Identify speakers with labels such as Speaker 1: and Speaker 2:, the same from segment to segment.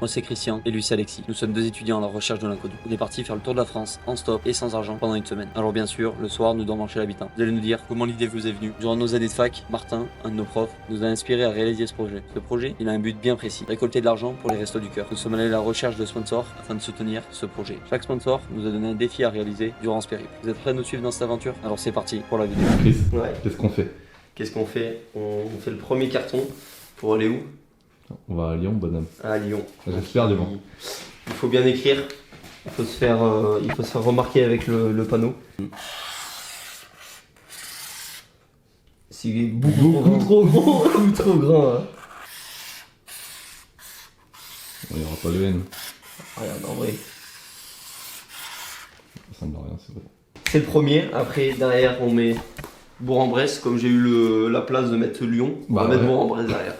Speaker 1: Moi c'est Christian et lui c'est Alexis. Nous sommes deux étudiants à la recherche de l'inconnu. On est parti faire le tour de la France en stop et sans argent pendant une semaine. Alors bien sûr, le soir nous devons marcher l'habitant. Vous allez nous dire comment l'idée vous est venue. Durant nos années de fac, Martin, un de nos profs, nous a inspiré à réaliser ce projet. Ce projet, il a un but bien précis, récolter de l'argent pour les restos du cœur. Nous sommes allés à la recherche de sponsors afin de soutenir ce projet. Chaque sponsor nous a donné un défi à réaliser durant ce périple. Vous êtes prêts à nous suivre dans cette aventure? Alors c'est parti pour la vidéo.
Speaker 2: Chris,
Speaker 3: Ouais.
Speaker 2: qu'est-ce qu'on fait?
Speaker 3: Qu'est-ce qu'on fait? On fait le premier carton pour aller où?
Speaker 2: On va à Lyon, bonhomme.
Speaker 3: À Lyon.
Speaker 2: J'espère
Speaker 3: Donc,
Speaker 2: Lyon.
Speaker 3: il faut bien écrire. Il faut se faire remarquer avec le panneau. C'est beaucoup trop gros, beaucoup trop grand. Hein.
Speaker 2: On ira pas le N.
Speaker 3: Regarde, en vrai.
Speaker 2: Ça me dit rien, c'est vrai.
Speaker 3: C'est le premier. Après, derrière, on met Bourg-en-Bresse. Comme j'ai eu la place de mettre Lyon, on va mettre Bourg-en-Bresse derrière.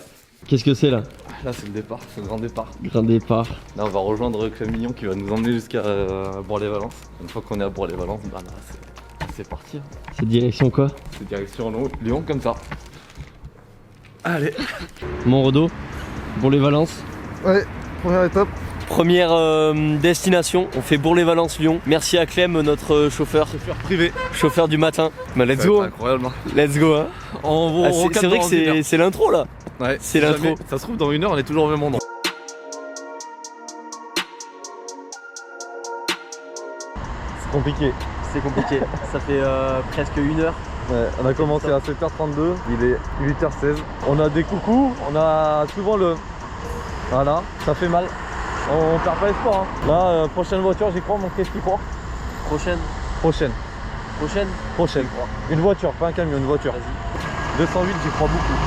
Speaker 1: Qu'est-ce que c'est là?
Speaker 4: Là c'est le départ, c'est le grand départ.
Speaker 1: Grand départ.
Speaker 4: Là on va rejoindre Club Mignon qui va nous emmener jusqu'à Bourg-les-Valence. Une fois qu'on est à Bourg-les-Valence, bah là c'est parti.
Speaker 1: C'est direction quoi?
Speaker 4: C'est direction Lyon comme ça. Allez.
Speaker 1: Montredo, Bourg-les-Valence.
Speaker 4: Ouais, première étape.
Speaker 3: Première destination, on fait Bourg-les-Valence-Lyon. Merci à Clem, notre chauffeur.
Speaker 4: Chauffeur privé.
Speaker 3: Chauffeur du matin. Bah let's go.
Speaker 4: Incroyable. Hein.
Speaker 3: Let's go. Hein. C'est vrai
Speaker 4: que
Speaker 3: que c'est l'intro là.
Speaker 4: Ouais,
Speaker 3: c'est l'intro.
Speaker 4: Ça se trouve dans une heure on est toujours au même endroit.
Speaker 3: C'est compliqué. Ça fait presque une heure.
Speaker 4: Ouais, on a commencé à 7h32, il est 8h16. On a des coucous, on a souvent le... Voilà, ça fait mal. On perd pas espoir. Hein. Là, prochaine voiture, j'y crois, mon qu'est-ce qu'il croit?
Speaker 3: Prochaine.
Speaker 4: Une voiture, pas un camion, une voiture.
Speaker 3: Vas-y.
Speaker 4: 208, j'y crois beaucoup.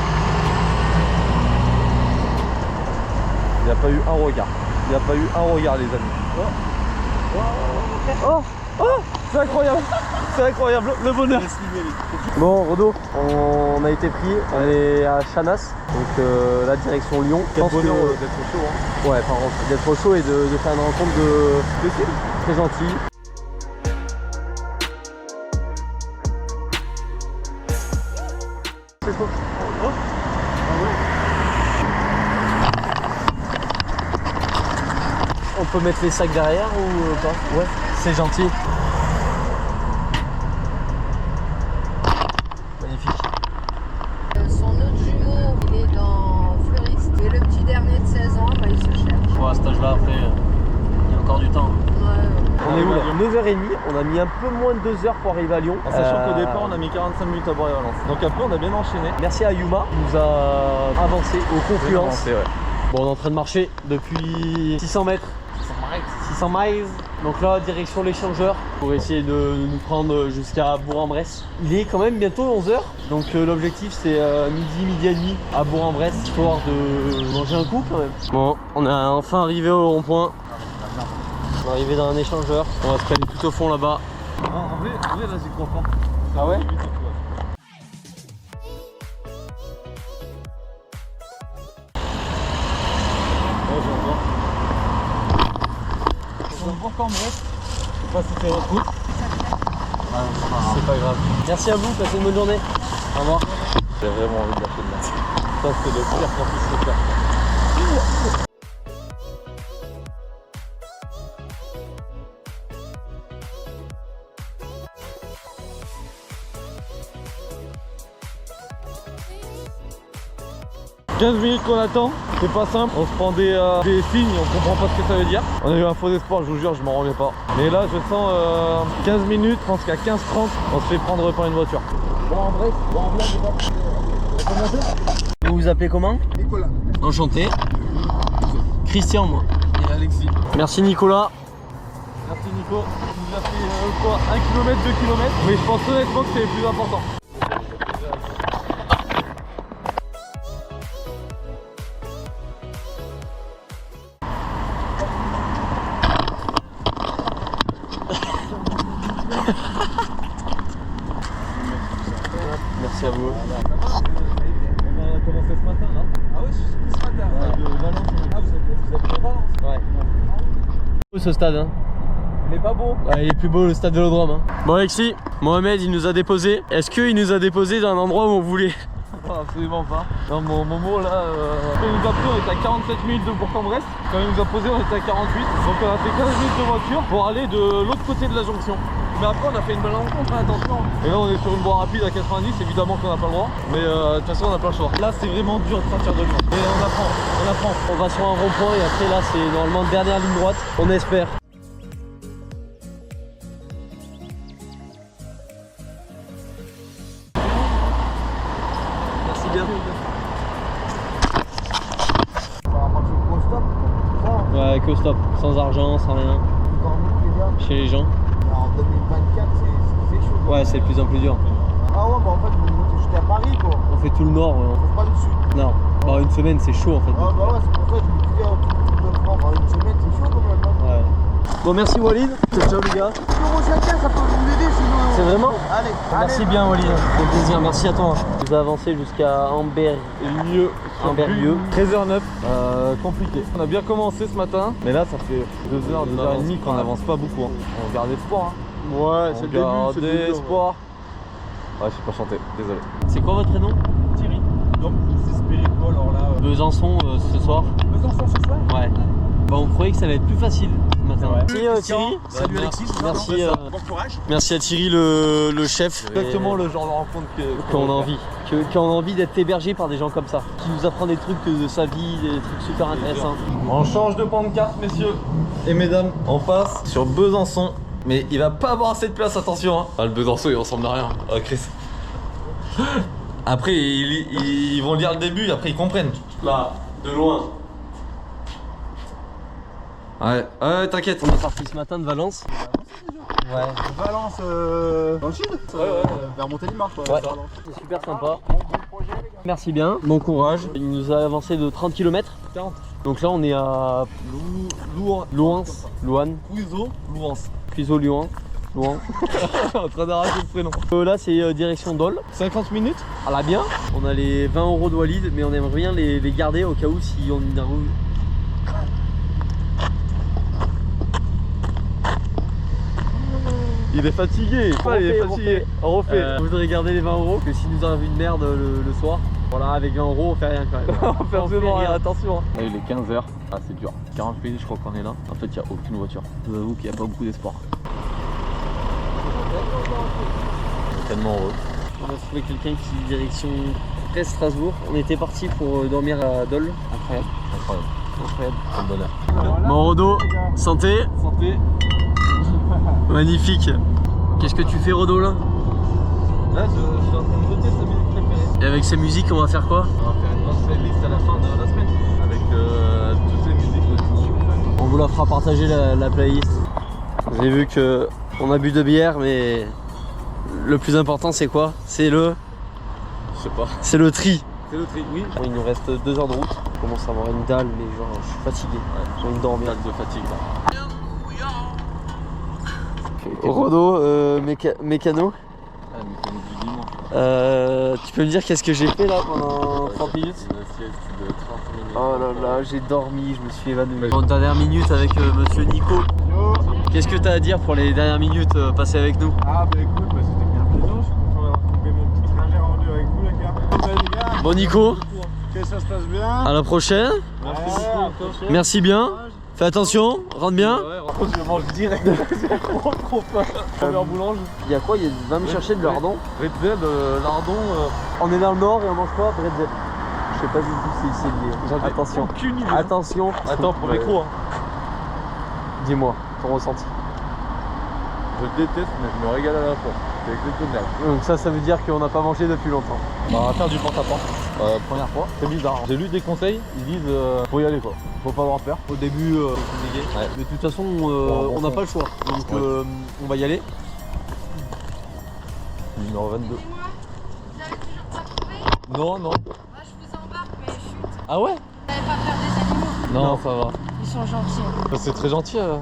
Speaker 4: Il n'y a pas eu un regard. Les amis. Oh, c'est incroyable, le bonheur.
Speaker 3: Bon, Rodo, on a été pris, on est à Chanas, donc la direction Lyon.
Speaker 4: Quel bonheur d'être chaud. Hein.
Speaker 3: Ouais, par contre, d'être chaud et de faire une rencontre de très gentil. C'est chaud. Oh. On peut mettre les sacs derrière ou pas? Ouais, c'est gentil. Magnifique.
Speaker 5: Son autre jumeau, il est dans Fleuriste. Et le petit dernier de 16 ans, bah, il se cherche.
Speaker 1: Bon, à cet âge-là, après, il y a encore du temps.
Speaker 3: On est où là? 9h30, on a mis un peu moins de 2 heures pour arriver à Lyon.
Speaker 4: En sachant qu'au départ, on a mis 45 minutes à Bourg-les-Valence. Donc après, on a bien enchaîné.
Speaker 3: Merci à Yuma, qui nous a avancé aux confluences.
Speaker 4: Ouais.
Speaker 3: Bon, on est en train de marcher depuis 600 mètres. 600 miles. Donc là, direction l'échangeur pour essayer de nous prendre jusqu'à Bourg-en-Bresse. Il est quand même bientôt 11h. Donc l'objectif c'est midi et demi à Bourg-en-Bresse, histoire de manger un coup quand même. Bon, on est enfin arrivé au rond-point. On est arrivé dans un échangeur. On va se caler tout au fond là-bas.
Speaker 4: En vrai, là, j'y crois pas.
Speaker 3: Ah ouais?
Speaker 4: Bourg-en-Bresse. Je sais pas si c'est votre route.
Speaker 3: C'est pas grave. Merci à vous, passez une bonne journée. Au revoir.
Speaker 4: J'ai vraiment envie de lâcher de là. Ça, c'est le pire qu'on puisse se faire. « 15 minutes qu'on attend, c'est pas simple, on se prend des signes, on comprend pas ce que ça veut dire. On a eu un faux espoir, je vous jure, je m'en remets pas. Mais là, je sens 15 minutes, je pense qu'à 15-30, on se fait prendre par une voiture.
Speaker 3: Vous vous appelez comment?
Speaker 6: Nicolas.
Speaker 3: Enchanté. Christian, moi.
Speaker 4: Et Alexis.
Speaker 3: Merci Nicolas.
Speaker 4: Merci Nico. Il nous a fait quoi, 1 km, 2 km. Mais je pense honnêtement que c'est le plus important.
Speaker 3: Merci à vous.
Speaker 4: On a commencé ce matin là. Ah oui, ce matin. De Valence. Ah, vous êtes de Valence?
Speaker 3: Ouais. Beau ce stade, hein.
Speaker 4: Il est pas beau.
Speaker 3: Ouais, il est plus beau le stade Vélodrome. Hein. Bon Alexis, Mohamed il nous a déposé. Est-ce qu'il nous a déposé dans un endroit où on voulait?
Speaker 4: absolument pas. Non, mon Momo là, quand il nous a pris, on était à 47 minutes de Bourg-en-Bresse. Quand il nous a posé, on était à 48. Donc on a fait 15 minutes de voiture pour aller de l'autre côté de la jonction. Mais après on a fait une belle rencontre, hein, attention. Et là on est sur une voie rapide à 90, évidemment qu'on n'a pas le droit. Mais de toute façon on n'a pas le choix. Là c'est vraiment dur de sortir de loin. Mais on apprend, on apprend.
Speaker 3: On va sur un rond-point et après là c'est normalement dernière ligne droite. On espère. Merci bien. Ouais, que stop, sans argent, sans rien. Chez les gens.
Speaker 6: En 2024, c'est chaud.
Speaker 3: Ouais, c'est de plus en plus dur.
Speaker 6: Ah ouais, bah en fait, vous j'étais à Paris quoi.
Speaker 3: On fait tout le nord.
Speaker 6: On fait pas le sud.
Speaker 3: Non, bah une semaine c'est chaud en fait.
Speaker 6: Ah bah ouais, c'est pour ça que je me disais, tout de France, une semaine, c'est chaud quand même. Hein.
Speaker 3: Ouais. Bon, merci Walid. Ciao les gars.
Speaker 6: Euro chacun, ça peut vous aider sinon.
Speaker 3: C'est vraiment?
Speaker 6: Allez,
Speaker 3: Merci
Speaker 6: allez.
Speaker 3: bien Walid. C'est plaisir, merci à toi. Vous avez avancé jusqu'à Amberlieu. Amberlieu.
Speaker 4: 13h09, compliqué. On a bien commencé ce matin, mais là ça fait 2h, 2h30 qu'on n'avance pas beaucoup. Hein. On garde espoir. Hein.
Speaker 6: Ouais,
Speaker 4: On garde espoir. Ouais, je sais pas chanter, désolé.
Speaker 3: C'est quoi votre prénom?
Speaker 6: Thierry. Donc, vous espérez quoi alors là
Speaker 3: Besançon ce soir.
Speaker 6: Besançon ce soir.
Speaker 3: Ouais. Bah on croyait que ça allait être plus facile ce matin.
Speaker 6: Ouais.
Speaker 3: Merci Thierry.
Speaker 6: Salut Alexis.
Speaker 3: Merci,
Speaker 6: Bon courage.
Speaker 3: merci à Thierry le chef.
Speaker 4: Exactement le genre de rencontre
Speaker 3: qu'on a envie. Qu'on a envie d'être hébergé par des gens comme ça. Qui nous apprend des trucs de sa vie, des trucs super intéressants.
Speaker 4: On change de point de carte, messieurs et mesdames. On passe sur Besançon. Mais il va pas avoir assez de place, attention. Hein. Ah, le Besançon, il ressemble à rien. Oh, Chris. Après, ils vont lire le début, après ils comprennent.
Speaker 3: Là, de loin.
Speaker 4: Ouais, ouais, t'inquiète.
Speaker 3: On est parti ce matin de Valence. Ouais.
Speaker 6: Valence dans le sud. Vers Montélimar quoi.
Speaker 3: Ouais. C'est super sympa. Merci bien. Bon courage. Il nous a avancé de 30 km.
Speaker 4: 40.
Speaker 3: Donc là on est à Louance. Louane.
Speaker 4: Cuiseau, Louance.
Speaker 3: Cuiseau, Louan. Louan.
Speaker 4: En train d'arracher le prénom.
Speaker 3: Là c'est direction Dole.
Speaker 4: 50 minutes.
Speaker 3: À la bien. On a les 20 € de Walid, mais on aimerait bien les garder au cas où si on y arrive.
Speaker 4: Il est fatigué. Il est fatigué. On refait.
Speaker 3: On voudrait garder les 20 €, que si nous arrive une merde le soir, voilà, avec 20 € on fait rien quand même.
Speaker 4: On fait absolument rien, attention. Là il est 15h, ah c'est dur. 40 minutes je crois qu'on est là. En fait il n'y a aucune voiture. Je vous avoue qu'il n'y a pas beaucoup d'espoir. On est tellement heureux.
Speaker 3: On a trouvé quelqu'un qui est direction Brest Strasbourg. On était parti pour dormir à Dole. Incroyable.
Speaker 4: Incroyable.
Speaker 3: Incroyable.
Speaker 4: C'est le bonheur.
Speaker 3: Bon Rodo, santé.
Speaker 4: Santé.
Speaker 3: Magnifique. Qu'est-ce que tu fais Rodo là?
Speaker 4: Là je suis en train de noter sa musique préférée.
Speaker 3: Et avec ces musiques on va faire quoi?
Speaker 4: On va faire une grosse playlist à la fin de la semaine. Avec toutes les musiques de Titi.
Speaker 3: On vous la fera partager la playlist. J'ai vu que on a bu de bière mais le plus important c'est quoi? C'est le...
Speaker 4: Je sais pas.
Speaker 3: C'est le tri.
Speaker 4: C'est le tri, oui.
Speaker 3: Il nous reste 2 heures de route. Je commence à avoir une dalle mais genre je suis fatigué. J'ai envie de dormir.
Speaker 4: De fatigue là.
Speaker 3: Rodo, mécano.
Speaker 4: Ah, mais c'est du dimanche.
Speaker 3: Tu peux me dire qu'est-ce que j'ai fait là pendant 30 minutes?
Speaker 4: Une sieste de 30 minutes.
Speaker 3: Oh là là, j'ai dormi, je me suis évanoui. En dernière minute avec monsieur Nico.
Speaker 6: Yo.
Speaker 3: Qu'est-ce que tu as à dire pour les dernières minutes passées avec nous?
Speaker 6: Ah bah écoute, bah, c'était bien plaisant. Je suis content d'avoir coupé mon petit trajet rendu avec vous les gars. Bah, les gars,
Speaker 3: Bon Nico,
Speaker 6: que ça se passe bien.
Speaker 3: à la prochaine.
Speaker 6: Merci beaucoup.
Speaker 3: Merci bien. Fais attention, rentre bien.
Speaker 4: Ouais, je mange direct. J'ai trop faim. Première boulange.
Speaker 3: Il y a quoi? Va me chercher de lardon.
Speaker 4: Bretzel, lardon.
Speaker 3: On est dans le nord et on mange quoi? Bretzel. Je sais pas du tout si c'est lié.
Speaker 4: J'en ai
Speaker 3: Attention.
Speaker 4: aucune idée.
Speaker 3: Attention.
Speaker 4: Attends, pour micro. Hein.
Speaker 3: Dis-moi ton ressenti.
Speaker 4: Je le déteste, mais je me régale à la fois. C'est exceptionnel.
Speaker 3: Donc ça veut dire qu'on n'a pas mangé depuis longtemps.
Speaker 4: Bah, on va faire du porte-à-porte. Première fois. C'est bizarre. J'ai lu des conseils, ils disent faut y aller quoi. Faut pas avoir peur.
Speaker 3: Au début, c'est compliqué.
Speaker 4: Ouais.
Speaker 3: Mais de toute façon, on n'a pas le choix. Donc
Speaker 4: Ouais.
Speaker 3: on va y aller.
Speaker 4: Numéro 22.
Speaker 5: Vous avez toujours pas trouvé?
Speaker 4: Non, non.
Speaker 5: Moi je vous embarque mais chut.
Speaker 3: Ah ouais?
Speaker 5: Vous n'allez pas faire des animaux?
Speaker 4: Non, ça va.
Speaker 5: Ils sont gentils.
Speaker 4: C'est très gentil.
Speaker 5: On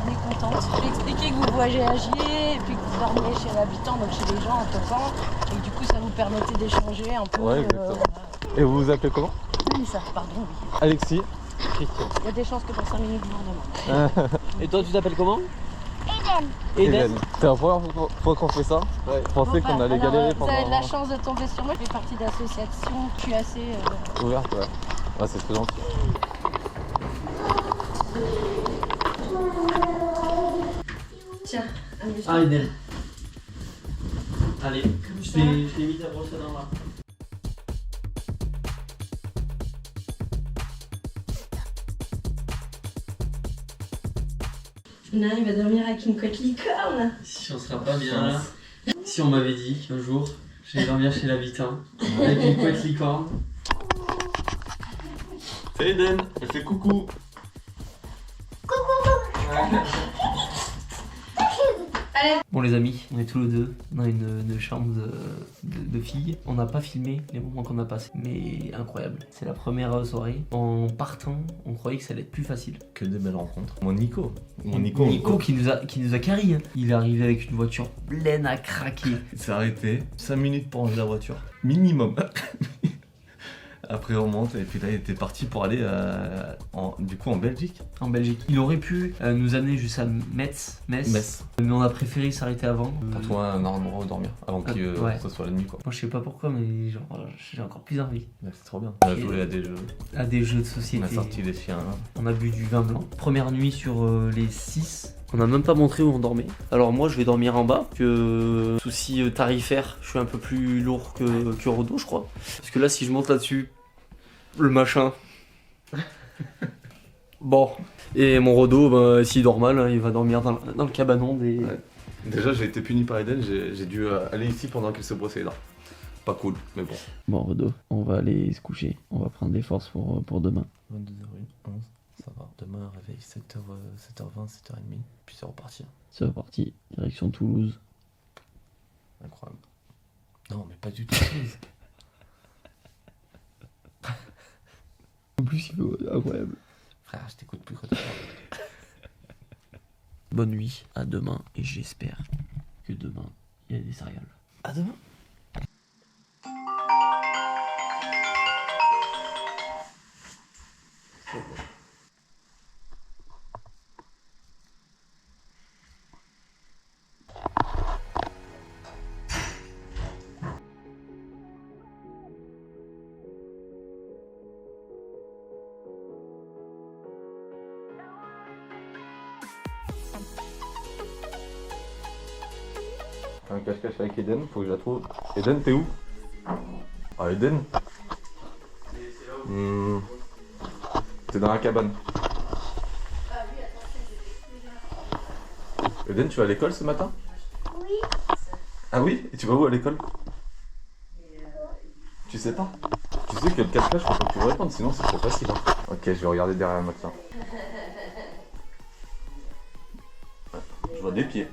Speaker 5: est contente. Je vais expliquer que vous voyagez et puis que vous dormiez chez l'habitant, donc chez les gens en temps. Et que du coup ça vous permettait d'échanger un peu.
Speaker 4: Ouais, exactement. Et vous vous appelez comment?
Speaker 5: Oui, ça, pardon, oui.
Speaker 4: Alexis. Christian.
Speaker 5: Il y a des chances que dans 5 minutes vous en demandez.
Speaker 3: Et toi, tu t'appelles comment?
Speaker 5: Eden.
Speaker 3: Eden.
Speaker 4: C'est la première fois qu'on fait ça.
Speaker 3: Ouais.
Speaker 4: Je pensais qu'on allait galérer
Speaker 5: Vous avez de la
Speaker 4: pendant.
Speaker 5: chance de tomber sur moi. Je fais partie d'associations. Je suis assez.
Speaker 4: Ouverte, ouais. Ouais, c'est très gentil.
Speaker 5: Tiens, amuse-toi.
Speaker 3: Ah, Eden. Allez, je t'ai mis ta brosse à dents là.
Speaker 5: Non, il va dormir avec une couette licorne.
Speaker 3: Si on sera pas bien là. Si on m'avait dit qu'un jour j'allais dormir chez l'habitant avec une couette licorne.
Speaker 4: C'est Eden, elle fait coucou.
Speaker 3: Bon les amis, on est tous les deux dans une chambre de filles. On n'a pas filmé les moments qu'on a passés, mais incroyable. C'est la première soirée. En partant, on croyait que ça allait être plus facile.
Speaker 2: Que de belles rencontres.
Speaker 4: Mon Nico.
Speaker 3: Nico qui nous a carry. Hein. Il est arrivé avec une voiture pleine à craquer.
Speaker 2: Il s'est arrêté 5 minutes pour ranger la voiture. Minimum. Après on monte et puis là il était parti pour aller du coup en Belgique.
Speaker 3: En Belgique. Il aurait pu nous amener jusqu'à Metz, mais on a préféré s'arrêter avant.
Speaker 2: Pour trouver un endroit où dormir avant que
Speaker 3: ouais.
Speaker 2: ce soit la nuit quoi.
Speaker 3: Moi je sais pas pourquoi, mais genre j'ai encore plus envie.
Speaker 2: Ouais, c'est trop bien. On a joué à des jeux.
Speaker 3: À des jeux de
Speaker 2: On
Speaker 3: société.
Speaker 2: a sorti des chiens.
Speaker 3: On a bu du vin blanc. Première nuit sur les 6. On n'a même pas montré où on dormait. Alors moi je vais dormir en bas, que souci tarifaire, je suis un peu plus lourd que Rodo je crois. Parce que là si je monte là-dessus, le machin. Bon. Et mon Rodo, bah, s'il dort mal, hein, il va dormir dans le cabanon des...
Speaker 2: Ouais. Déjà j'ai été puni par Eden, j'ai dû aller ici pendant qu'elle se brossait les dents. Pas cool, mais bon.
Speaker 3: Bon Rodo, on va aller se coucher. On va prendre des forces pour demain.
Speaker 2: 22h11, ça va. Demain réveil 7h20, 7h30, puis c'est reparti.
Speaker 3: C'est reparti, direction Toulouse.
Speaker 2: Incroyable. Non mais pas du tout.
Speaker 3: En plus il fait incroyable.
Speaker 2: Frère, je t'écoute plus quand tu parles.
Speaker 3: Bonne nuit, à demain, et j'espère que demain, il y a des céréales. À demain.
Speaker 4: Un cache-cache avec Eden, faut que je la trouve. Eden, t'es où? Ah, Eden? T'es dans la cabane. Eden, tu vas à l'école ce matin? Oui. Ah oui? Et tu vas où à l'école? Tu sais pas? Tu sais que le cache-cache, faut pas que tu me répondes, sinon c'est trop facile. Hein. Ok, je vais regarder derrière le matelas. Je vois des pieds.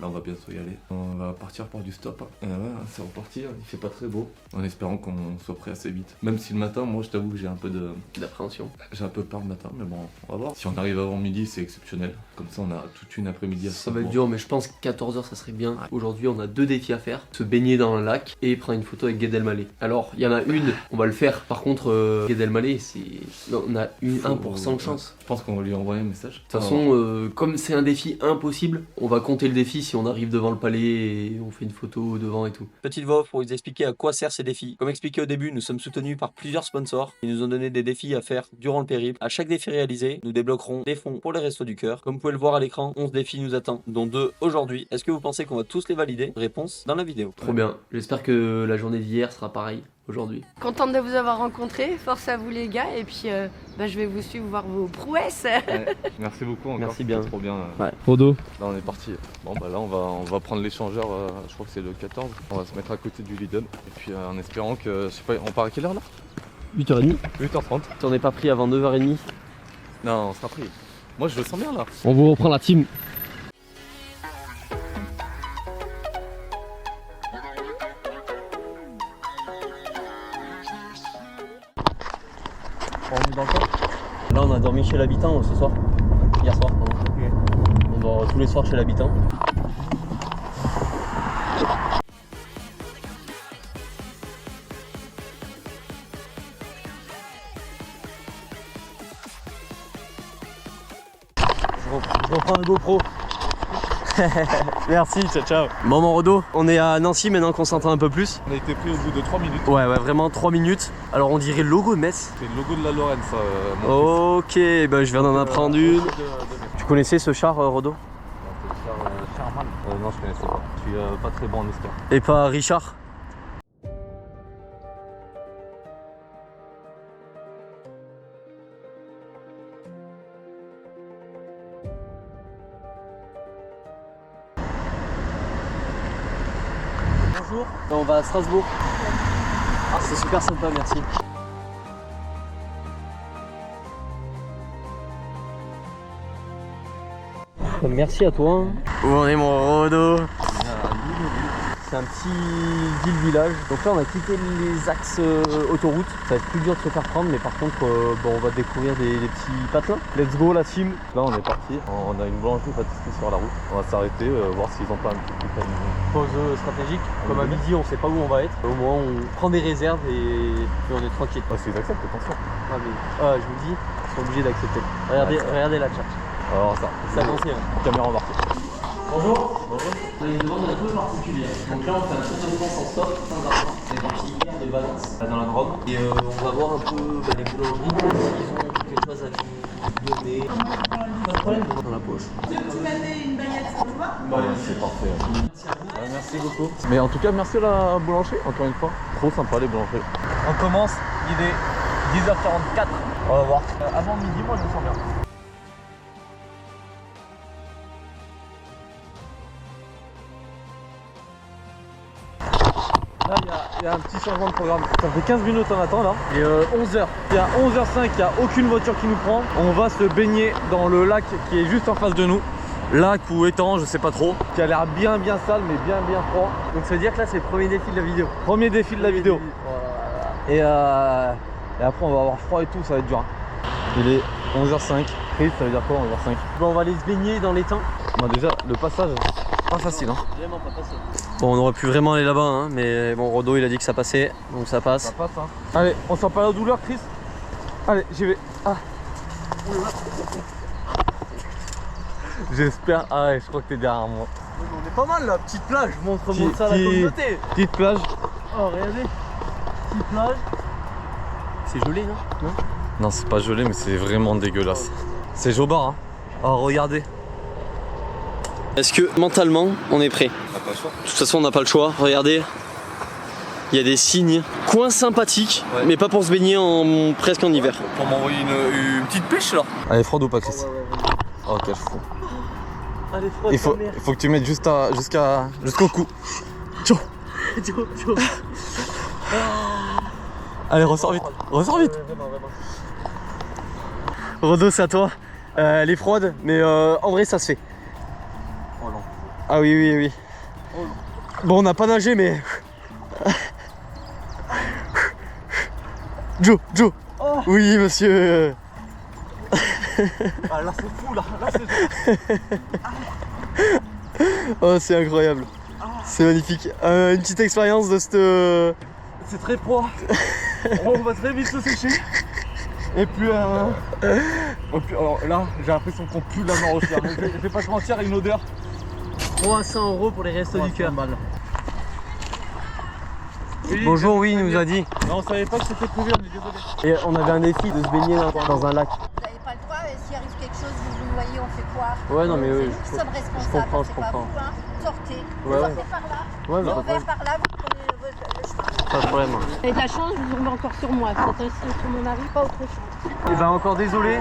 Speaker 2: Là on va bientôt y aller. On va partir pour du stop. Et là, c'est reparti, il fait pas très beau. En espérant qu'on soit prêt assez vite. Même si le matin, moi je t'avoue que j'ai un peu
Speaker 3: D'appréhension.
Speaker 2: J'ai un peu peur le matin, mais bon, on va voir. Si on arrive avant midi, c'est exceptionnel. Comme ça, on a toute une après-midi à se
Speaker 3: Ça va être
Speaker 2: faire.
Speaker 3: dur, mais je pense que 14h ça serait bien. Aujourd'hui, on a 2 défis à faire. Se baigner dans un lac et prendre une photo avec Gad Elmaleh. Alors, il y en a une, on va le faire. Par contre, Gad Elmaleh, on a une 1% de chance.
Speaker 2: Je pense qu'on va lui envoyer un message.
Speaker 3: De toute façon, comme c'est un défi impossible, on va compter le défi si on arrive devant le palais et on fait une photo devant et tout.
Speaker 1: Petite voix pour vous expliquer à quoi servent ces défis. Comme expliqué au début, nous sommes soutenus par plusieurs sponsors qui nous ont donné des défis à faire durant le périple. À chaque défi réalisé, nous débloquerons des fonds pour les Restos du Cœur. Comme vous pouvez le voir à l'écran, 11 défis nous attendent, dont 2 aujourd'hui. Est-ce que vous pensez qu'on va tous les valider? Réponse dans la vidéo.
Speaker 3: Trop bien. J'espère que la journée d'hier sera pareille aujourd'hui.
Speaker 5: Contente de vous avoir rencontré. Force à vous les gars. Et puis je vais vous suivre voir vos prouesses.
Speaker 4: Ouais, merci beaucoup encore.
Speaker 3: Merci bien.
Speaker 4: C'était trop bien.
Speaker 3: Ouais. Rodo.
Speaker 4: Là on est parti. Bon bah là on va prendre l'échangeur, je crois que c'est le 14. On va se mettre à côté du Lidl. Et puis en espérant que, je sais pas, on part à quelle heure là?
Speaker 3: 8h30.
Speaker 4: 8h30.
Speaker 3: T'en es pas pris avant 9h30.
Speaker 4: Non, on sera pris. Moi je le sens bien là.
Speaker 3: On vous reprend la team. Là on a dormi chez l'habitant ce soir. Hier soir pardon. On dort tous les soirs chez l'habitant. je reprends un GoPro. Merci, ciao ciao. Bon mon Rodo, on est à Nancy maintenant qu'on s'entend un peu plus.
Speaker 4: On a été pris au bout de 3 minutes.
Speaker 3: Ouais, vraiment 3 minutes. Alors on dirait le logo de Metz.
Speaker 4: C'est le logo de la Lorraine, ça. Mon
Speaker 3: Ok, bah je viens d'en apprendre une. Tu connaissais ce char, Rodo?
Speaker 4: Charman. Non, je connaissais pas. Je suis pas très bon en histoire.
Speaker 3: Et pas Richard? Bonjour. On va à Strasbourg. Ah, c'est super sympa, merci. Merci à toi. Où on est mon Rodo? C'est un petit ville-village. Donc là on a quitté les axes autoroutes. Ça va être plus dur de se faire prendre, mais par contre bon, on va découvrir des petits patelins. Let's go la team.
Speaker 4: Là, on est parti. On a une boulangerie-pâtisserie sur la route. On va s'arrêter, voir s'ils ont pas un petit peu de
Speaker 3: Pause stratégique. Comme à midi on sait pas où on va être. Au moins on prend des réserves et puis on est tranquille.
Speaker 4: Ah, s'ils acceptent, attention.
Speaker 3: Ah, mais, je vous dis, ils sont obligés d'accepter. Regardez la chat.
Speaker 4: Alors ça,
Speaker 3: C'est avancé. Hein.
Speaker 4: caméra embarquée.
Speaker 3: Bonjour. Bonjour. On a une demande un peu particulière. Donc là, on fait un tour de France en stop, sans argent. C'est parti hier de Valence, là dans la Drôme. Et on va voir un peu les boulangeries, s'ils ont quelque chose à nous donner. Pas de problème, dans la poche.
Speaker 5: Tu m'avais une baguette, ça vous va?
Speaker 4: Bah, c'est parfait. Merci beaucoup. Mais en tout cas, merci à la boulangerie, encore une fois. Trop sympa les boulangeries. On commence, il est 10h44. On va voir. Avant midi, moi je me sens bien. Là, il y a un petit changement de programme. Ça fait 15 minutes on attend là. Et 11h. Il y a 11h05, il n'y a aucune voiture qui nous prend. On va se baigner dans le lac qui est juste en face de nous. Lac ou étang, je sais pas trop. Qui a l'air bien sale mais bien froid.
Speaker 3: Donc ça veut dire que là, c'est le premier défi de la vidéo.
Speaker 4: Premier défi de la vidéo.
Speaker 3: Et
Speaker 4: Et après on va avoir froid et tout, ça va être dur. Il est 11h05. Chris, ça veut dire quoi 11h05?
Speaker 3: bon, on va aller se baigner dans l'étang.
Speaker 4: Bon, déjà, le passage, pas facile hein.
Speaker 3: Vraiment pas passé. Bon, on aurait pu vraiment aller là-bas, hein, mais bon, Rodo il a dit que ça passait, donc ça passe.
Speaker 4: Ça passe hein. Allez, on sent pas la douleur Chris. Allez, j'y vais. Ah. J'espère. Ah ouais, je crois que t'es derrière moi.
Speaker 3: On est pas mal là, petite plage, montre ça à la
Speaker 4: Qui-
Speaker 3: communauté.
Speaker 4: Petite plage.
Speaker 3: Oh, regardez, petite plage. C'est gelé, non?
Speaker 4: Non, c'est pas gelé, mais c'est vraiment dégueulasse. C'est Jobar hein.
Speaker 3: Oh, regardez. Est-ce que mentalement, on est prêt?
Speaker 2: On n'a pas le choix.
Speaker 3: De toute façon, on n'a pas le choix. Regardez, il y a des signes. Coin sympathique, mais pas pour se baigner presque en hiver.
Speaker 2: Pour m'envoyer une petite pêche là.
Speaker 4: Allez, froid ou pas Chris? Oh, quel fou.
Speaker 3: Allez, froid,
Speaker 4: Il faut que tu mettes jusqu'au cou. Tchou. Allez, ressors vite. Ressors vite.
Speaker 3: Rodo, c'est à toi. Elle est froide, mais en vrai, ça se fait.
Speaker 4: Oh non.
Speaker 3: Ah oui. Bon, on n'a pas nagé, mais. Joe.
Speaker 5: Oh.
Speaker 3: Oui, monsieur.
Speaker 4: Ah, là c'est fou là c'est
Speaker 3: Oh, c'est incroyable. C'est magnifique. Une petite expérience de cette.
Speaker 4: C'est très froid. On va très vite se sécher. Et puis, alors là, j'ai l'impression qu'on pue la mort au chien. Je vais pas te mentir, il y a une odeur.
Speaker 3: 300 € pour les restos du cœur.
Speaker 4: Oui,
Speaker 3: Bonjour, oui, il nous a dit.
Speaker 4: Non, on savait pas que c'était prévu, on est désolé.
Speaker 3: Et on avait un défi de se baigner dans un lac.
Speaker 5: Vous n'avez pas le droit, s'il arrive quelque chose, vous vous noyez, on fait quoi?
Speaker 3: Ouais, non, mais
Speaker 5: C'est
Speaker 3: oui,
Speaker 5: nous qui sommes responsables,
Speaker 3: comprends,
Speaker 5: c'est
Speaker 3: je
Speaker 5: pas
Speaker 3: comprends.
Speaker 5: vous, hein. Sortez.
Speaker 3: Ouais,
Speaker 5: Sortez par là.
Speaker 3: Ouais,
Speaker 5: Vous
Speaker 3: bah,
Speaker 5: ouvert par là, vous prenez le chemin.
Speaker 3: pas de problème.
Speaker 5: Vous avez de la chance, vous tombez encore sur moi. Faites aussi sur mon arrive, pas autre chose.
Speaker 3: Et ben encore désolé.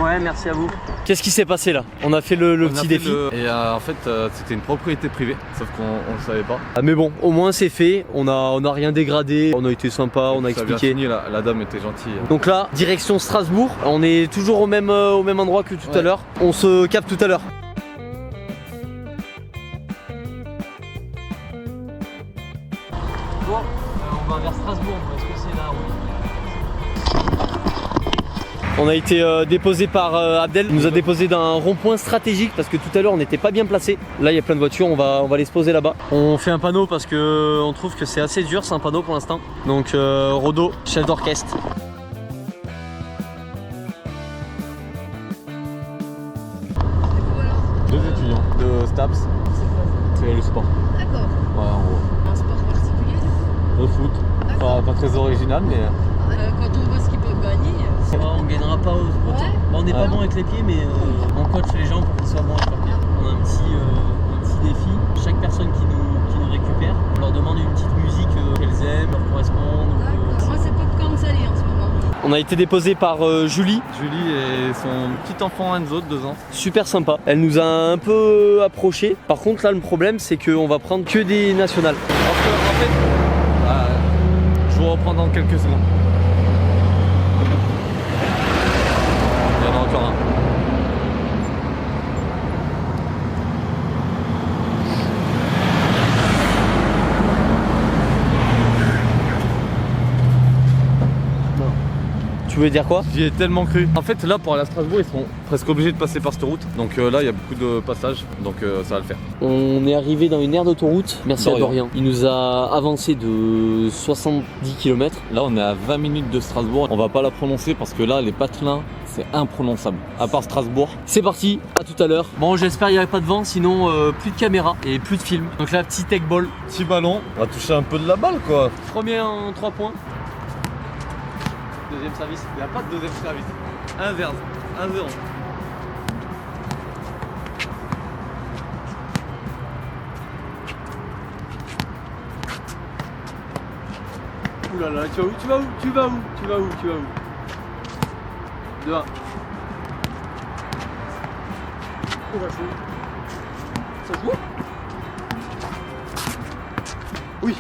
Speaker 3: Ouais, merci à vous. Qu'est-ce qui s'est passé là? On a fait le petit défi.
Speaker 2: Et en fait, c'était une propriété privée, sauf qu'on le savait pas.
Speaker 3: Ah, mais bon, au moins c'est fait. On a rien dégradé. On a été sympa, on a
Speaker 2: Ça a bien
Speaker 3: expliqué.
Speaker 2: fini, la dame était gentille.
Speaker 3: Donc là, direction Strasbourg. On est toujours au même endroit que tout à l'heure. On se capte tout à l'heure. Bon, on va vers Strasbourg. Est-ce que c'est là? On a été déposé par Abdel. Il nous a déposé d'un rond-point stratégique parce que tout à l'heure on n'était pas bien placé. Là il y a plein de voitures, on va aller se poser là-bas. On fait un panneau parce que on trouve que c'est assez dur, c'est un panneau pour l'instant. Donc Rodo, chef d'orchestre.
Speaker 4: STAPS.
Speaker 5: C'est quoi
Speaker 4: C'est le sport.
Speaker 5: ça? D'accord.
Speaker 4: Ouais, en gros.
Speaker 5: Un sport particulier du coup?
Speaker 4: Le foot.
Speaker 5: D'accord.
Speaker 4: Pas très original, mais.
Speaker 5: Quand on voit ce qu'ils peuvent gagner,
Speaker 3: On gagnera pas autant.
Speaker 5: Ouais.
Speaker 3: Bon, on n'est pas
Speaker 4: Ouais.
Speaker 3: bon avec les pieds, mais on coach les gens pour qu'ils soient bons avec leurs pieds. On a un petit défi. Chaque personne qui nous récupère, on leur demande une petite musique qu'elles aiment, leur correspondent.
Speaker 5: d'accord. Moi c'est popcorn salé en ce moment.
Speaker 3: On a été déposé par Julie,
Speaker 4: Julie et son petit enfant Enzo de 2 ans.
Speaker 3: super sympa. Elle nous a un peu approché. Par contre, là, le problème, c'est qu'on va prendre que des nationales.
Speaker 4: En fait, je vous reprends dans quelques secondes. Il y en a encore un.
Speaker 3: Tu veux dire quoi?
Speaker 4: J'y ai tellement cru. En fait, là, pour aller à Strasbourg, ils sont presque obligés de passer par cette route. Donc là, il y a beaucoup de passages. Donc ça va le faire.
Speaker 3: On est arrivé dans une aire d'autoroute. Merci à Dorian. Il nous a avancé de 70 km.
Speaker 4: Là, on est à 20 minutes de Strasbourg. On va pas la prononcer parce que là, les patelins, c'est imprononçable. À part Strasbourg.
Speaker 3: C'est parti, à tout à l'heure. Bon, j'espère qu'il n'y a pas de vent, sinon plus de caméra et plus de film. Donc là, petit tech ball.
Speaker 4: Petit ballon. On va toucher un peu de la balle, quoi.
Speaker 3: Premier en 3 points.
Speaker 4: Deuxième service. Il n'y a pas de deuxième service. Inverse. 1-0.
Speaker 3: Ouh là là, tu vas où? Tu vas où? Tu vas où? Tu vas où? Tu vas où? 2-1. Ça joue? Oui.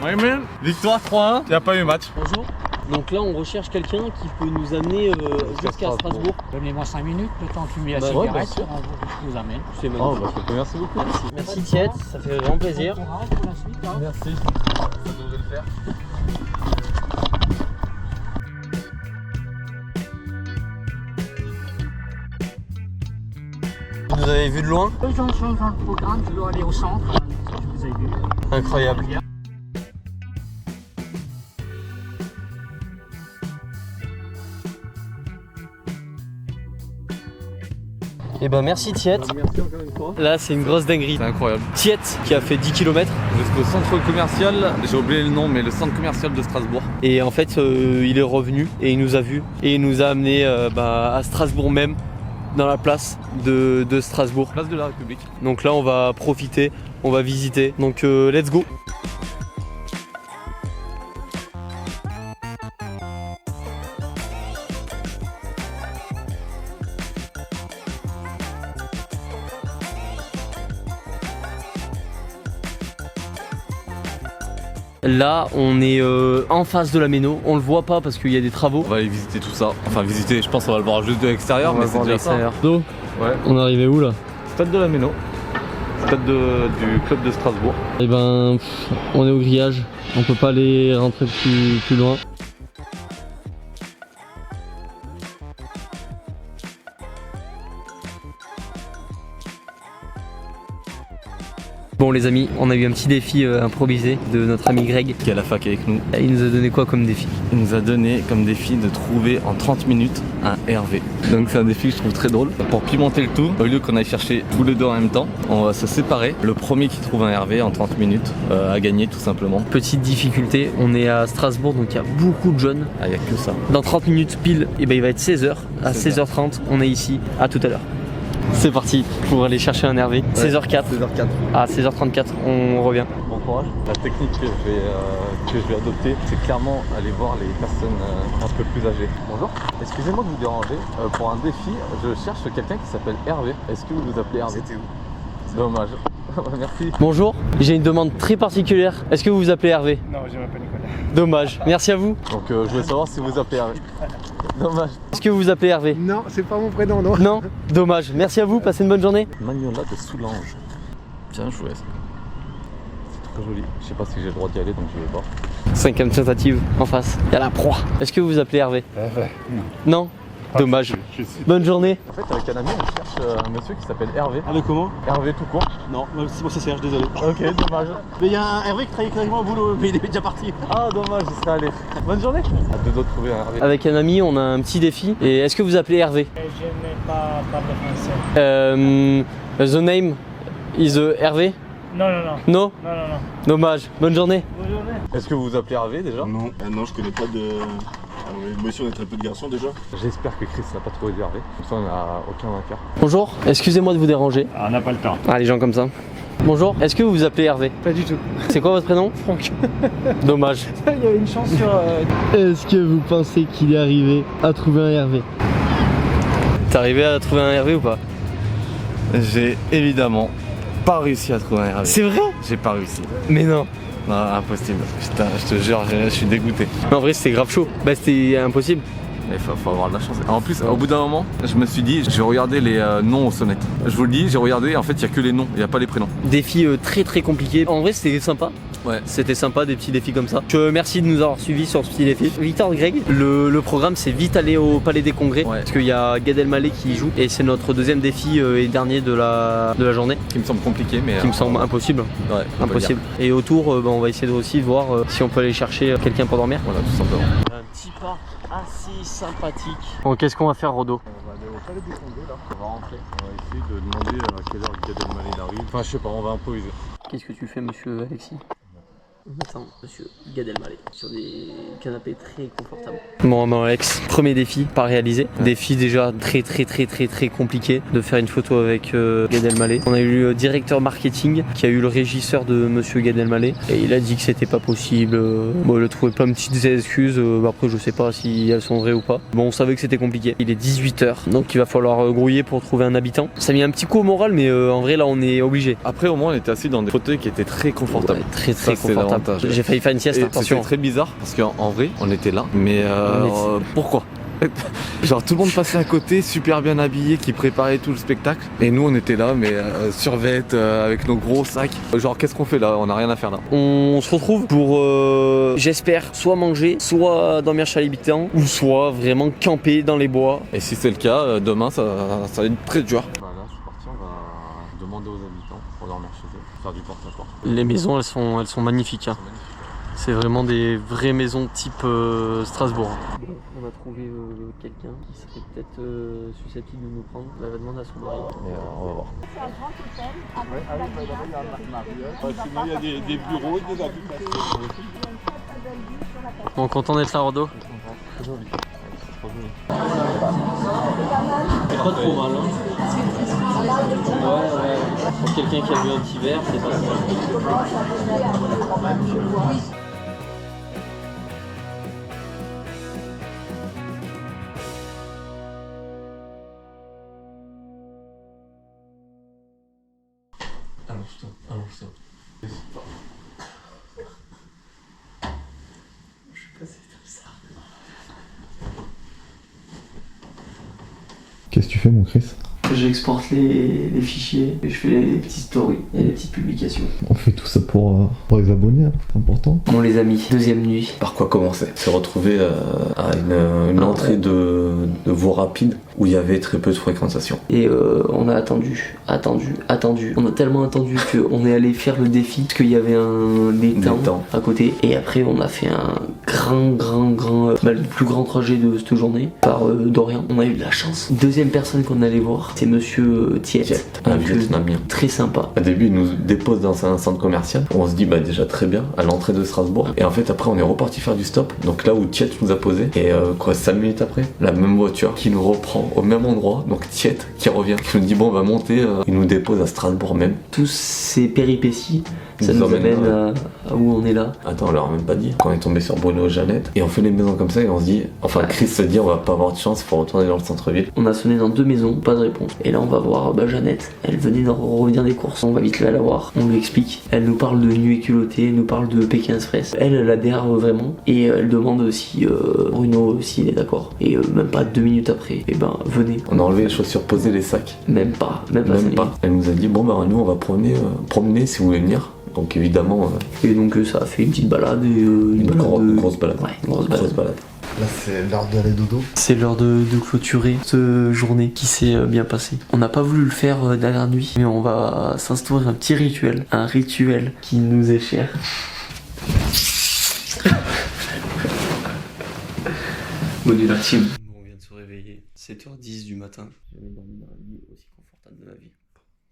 Speaker 4: Ouais, mais victoire 3-1. Il n'y a pas eu match.
Speaker 3: Bonjour. Donc là, on recherche quelqu'un qui peut nous amener jusqu'à Strasbourg.
Speaker 7: Donnez-moi 5 minutes, le temps de fumer la
Speaker 3: Bah, ouais,
Speaker 7: cigarette,
Speaker 3: bien sûr.
Speaker 7: je vous amène.
Speaker 3: C'est
Speaker 4: Oh,
Speaker 3: magnifique.
Speaker 4: bah, merci beaucoup.
Speaker 3: Merci Tiet, ça fait vraiment plaisir.
Speaker 7: Bon courage pour la suite, hein.
Speaker 4: Merci. Ça devrait le faire.
Speaker 3: Vous nous avez vu de loin?
Speaker 7: Je change dans le programme, je dois aller au centre, je vous ai vu.
Speaker 3: Incroyable. Eh ben merci Tiet.
Speaker 4: Merci encore une fois.
Speaker 3: Là c'est une grosse dinguerie.
Speaker 4: C'est incroyable.
Speaker 3: Tiet qui a fait 10 km
Speaker 4: Jusqu'au centre commercial, j'ai oublié le nom, mais le centre commercial de Strasbourg.
Speaker 3: et en fait il est revenu et il nous a vus et il nous a amené à Strasbourg même, dans la place de Strasbourg.
Speaker 4: Place de la République.
Speaker 3: Donc là on va profiter, on va visiter. Donc let's go. Là, on est en face de la Méno. On le voit pas parce qu'il y a des travaux.
Speaker 4: On va aller visiter tout ça. Enfin, visiter, je pense qu'on va le voir juste de l'extérieur, mais c'est déjà ça.
Speaker 3: Do,
Speaker 4: Ouais.
Speaker 3: on est arrivé où là?
Speaker 4: Stade de la Méno. Stade du club de Strasbourg.
Speaker 3: Eh ben, on est au grillage. On peut pas aller rentrer plus loin. Bon les amis, on a eu un petit défi improvisé de notre ami Greg.
Speaker 4: Qui est à la fac avec nous.
Speaker 3: Il nous a donné quoi comme défi?
Speaker 4: Il nous a donné comme défi de trouver en 30 minutes un RV. Donc c'est un défi que je trouve très drôle. Pour pimenter le tout, au lieu qu'on aille chercher tous les deux en même temps, on va se séparer. Le premier qui trouve un RV en 30 minutes a gagné tout simplement.
Speaker 3: Petite difficulté, on est à Strasbourg donc il y a beaucoup de jeunes.
Speaker 4: Ah, il n'y a que ça.
Speaker 3: Dans 30 minutes pile, et ben il va être 16h. À
Speaker 4: 16h.
Speaker 3: 16h30, on est ici. À tout à l'heure. C'est parti pour aller chercher un RV. 16h04.
Speaker 4: 16h04.
Speaker 3: À 16h34, on revient.
Speaker 4: Bon courage. La technique que je vais adopter, c'est clairement aller voir les personnes un peu plus âgées. Bonjour. Excusez-moi de vous déranger. Pour un défi, je cherche quelqu'un qui s'appelle Hervé. Est-ce que vous vous appelez Hervé? C'était où? Dommage. Merci.
Speaker 3: Bonjour, j'ai une demande très particulière. Est-ce que vous vous appelez Hervé?
Speaker 6: Non, je m'appelle Nicolas.
Speaker 3: Dommage. Merci à vous.
Speaker 4: Donc je voulais savoir si vous vous appelez Hervé. Dommage.
Speaker 3: Est-ce que vous vous appelez Hervé?
Speaker 6: Non, c'est pas mon prénom, non.
Speaker 3: Non? Dommage. Merci à vous, passez une bonne journée.
Speaker 4: Magnola de Soulanges. Bien joué. C'est très joli. Je sais pas si j'ai le droit d'y aller donc je vais voir.
Speaker 3: 5e tentative en face. Il y a la proie. Est-ce que vous vous appelez Hervé?
Speaker 6: Non.
Speaker 3: Non? Dommage. Bonne journée.
Speaker 4: En fait, avec un ami, on cherche un monsieur qui s'appelle Hervé.
Speaker 3: Ah, le comment?
Speaker 4: Hervé tout court.
Speaker 3: Non, c'est mon CCH, désolé.
Speaker 4: Ok, dommage.
Speaker 3: Mais il y a un Hervé qui travaille avec moi au boulot, mais il est déjà parti.
Speaker 4: Ah, dommage, il serait allé. Bonne journée. À deux doigts de trouver un Hervé.
Speaker 3: Avec un ami, on a un petit défi. Et est-ce que vous appelez Hervé?
Speaker 7: Je n'ai pas parlé français.
Speaker 3: The name is Hervé?
Speaker 7: Non.
Speaker 3: No?
Speaker 7: Non.
Speaker 3: Dommage. Bonne journée.
Speaker 7: Bonne journée.
Speaker 4: Est-ce que vous vous appelez Hervé déjà?
Speaker 8: Non, non, je connais pas de. Monsieur, on est très peu de garçons déjà.
Speaker 4: J'espère que Chris n'a pas trouvé d'Hervé. Comme ça, on n'a aucun vainqueur.
Speaker 3: Bonjour, excusez-moi de vous déranger.
Speaker 7: Ah, on n'a pas le temps.
Speaker 3: Ah, les gens comme ça. Bonjour, est-ce que vous vous appelez Hervé?
Speaker 7: Pas du tout.
Speaker 3: C'est quoi votre prénom?
Speaker 7: Franck.
Speaker 3: Dommage.
Speaker 7: Il y avait une chance sur...
Speaker 3: Est-ce que vous pensez qu'il est arrivé à trouver un Hervé? T'es arrivé à trouver un Hervé ou pas?
Speaker 2: J'ai évidemment pas réussi à trouver un Hervé.
Speaker 3: C'est vrai?
Speaker 2: J'ai pas réussi.
Speaker 3: Mais non.
Speaker 2: Non, impossible. Putain, je te jure, je suis dégoûté.
Speaker 3: Mais en vrai, c'était grave chaud. Bah, c'était impossible.
Speaker 2: Il faut avoir de la chance. En plus, au bout d'un moment, je me suis dit, je vais regarder les noms aux sonnettes. Je vous le dis, j'ai regardé, en fait, il n'y a que les noms, il n'y a pas les prénoms.
Speaker 3: Défi très très compliqué. En vrai, c'était sympa.
Speaker 2: Ouais.
Speaker 3: C'était sympa, des petits défis comme ça. Merci de nous avoir suivis sur ce petit défi. Victor Greg, le programme c'est vite aller au Palais des Congrès.
Speaker 2: Ouais.
Speaker 3: Parce qu'il y a Gad Elmaleh qui y joue. Et c'est notre deuxième défi et dernier de la journée.
Speaker 2: Qui me semble compliqué, mais.
Speaker 3: Qui me semble impossible.
Speaker 2: Ouais, on peut
Speaker 3: Impossible. Et autour, on va essayer de aussi voir si on peut aller chercher quelqu'un pour dormir.
Speaker 2: Voilà, tout simplement.
Speaker 3: Un petit pas assez sympathique. Bon, qu'est-ce qu'on va faire, Rodo?
Speaker 4: On va aller au Palais du Congrès là. On va rentrer. On va essayer de demander à quelle heure Gad Elmaleh arrive. Enfin, je sais pas, on va improviser.
Speaker 3: Qu'est-ce que tu fais, monsieur Alexis? Attends, monsieur Gad Elmaleh, sur des canapés très confortables. Bon, Alex, premier défi, pas réalisé. Défi déjà très compliqué de faire une photo avec Gad Elmaleh. On a eu le directeur marketing qui a eu le régisseur de monsieur Gad Elmaleh et il a dit que c'était pas possible. Bon, il a trouvé plein de petites excuses. Après, je sais pas si elles sont vraies ou pas. Bon, on savait que c'était compliqué. Il est 18h, donc il va falloir grouiller pour trouver un habitant. Ça a mis un petit coup au moral, mais en vrai, là, on est obligé.
Speaker 2: Après, au moins, on était assis dans des fauteuils qui étaient très confortables.
Speaker 3: Ouais, très
Speaker 2: Ça, c'est
Speaker 3: confortable.
Speaker 2: l'avantage.
Speaker 3: J'ai failli faire une sieste,
Speaker 2: Et
Speaker 3: attention.
Speaker 2: c'était très bizarre parce qu'en vrai, on était là, mais pourquoi? Genre tout le monde passait à côté, super bien habillé, qui préparait tout le spectacle. Et nous on était là, mais survêt, avec nos gros sacs. Genre qu'est-ce qu'on fait là? On n'a rien à faire là.
Speaker 3: On se retrouve pour, j'espère, soit manger, soit dormir chez l'habitant, ou soit vraiment camper dans les bois.
Speaker 2: Et si c'est le cas, demain ça va être très dur.
Speaker 4: Bah là, je suis parti, on va demander aux habitants pour dormir chez eux, faire du porte-à-porte.
Speaker 3: Les maisons, elles sont magnifiques. Hein. C'est vraiment des vraies maisons type Strasbourg. On a trouvé quelqu'un qui serait peut-être susceptible de nous prendre. On va demander à son mari.
Speaker 2: Et, on va voir.
Speaker 5: C'est un grand hôtel.
Speaker 8: Sinon, il y a des bureaux et des habitations.
Speaker 3: Bon, content d'être là, Rodo. C'est pas trop mal, hein. Ouais. Pour quelqu'un qui a bu un petit verre, c'est pas mal.
Speaker 2: Allonge-toi.
Speaker 8: Qu'est-ce que tu fais, mon Chris?
Speaker 3: J'exporte les fichiers et je fais les petites stories et les petites publications.
Speaker 8: On fait tout ça pour les abonnés, hein. C'est important.
Speaker 3: Bon les amis, deuxième nuit.
Speaker 2: Par quoi commencer? Se retrouver à une entrée de voie rapide où il y avait très peu de fréquentation.
Speaker 3: Et on a attendu. On a tellement attendu qu'on est allé faire le défi parce qu'il y avait des temps à côté. Et après on a fait un le plus grand trajet de cette journée par Dorian. On a eu de la chance. Deuxième personne qu'on allait voir, c'est monsieur Tiet.
Speaker 2: Un Vietnamien.
Speaker 3: Très sympa.
Speaker 2: Au début, il nous dépose dans un centre commercial. On se dit, bah déjà très bien, à l'entrée de Strasbourg. Et en fait, après, on est reparti faire du stop. Donc là où Tiet nous a posé. Et 5 minutes après, la même voiture qui nous reprend au même endroit. Donc Tiet qui revient, qui nous dit, bon, on va monter. Il nous dépose à Strasbourg même.
Speaker 3: Tous ces péripéties, ça nous amène à où on est là.
Speaker 2: Attends, on leur a même pas dit. Quand on est tombé sur Bruno Jeannette. Et on fait les maisons comme ça et on se dit, enfin, Chris se dit, on va pas avoir de chance, faut retourner dans le centre-ville.
Speaker 3: On a sonné dans 2 maisons, pas de réponse. Et là, on va voir Jeannette. Elle venait de revenir des courses. On va vite la voir. On lui explique. Elle nous parle de nuit culottée, elle nous parle de Pékin Express. Elle adhère vraiment. Et elle demande si Bruno s'il est d'accord. Et même pas 2 minutes après, et ben venez.
Speaker 2: On a enlevé les chaussures, posé les sacs.
Speaker 3: Même pas.
Speaker 2: Elle nous a dit, bon, bah nous, on va promener si vous voulez venir. Donc évidemment.
Speaker 3: Et donc ça a fait une petite balade.
Speaker 2: Une grosse balade.
Speaker 3: Ouais, une grosse balade.
Speaker 2: Là, c'est l'heure d'aller dodo.
Speaker 3: C'est l'heure de clôturer cette journée qui s'est bien passée. On n'a pas voulu le faire dernière nuit, mais on va s'instaurer un petit rituel. Un rituel qui nous est cher. Bonne la team. On vient de se réveiller, 7h10 du matin. J'ai jamais dormi dans un lit aussi confortable de ma vie.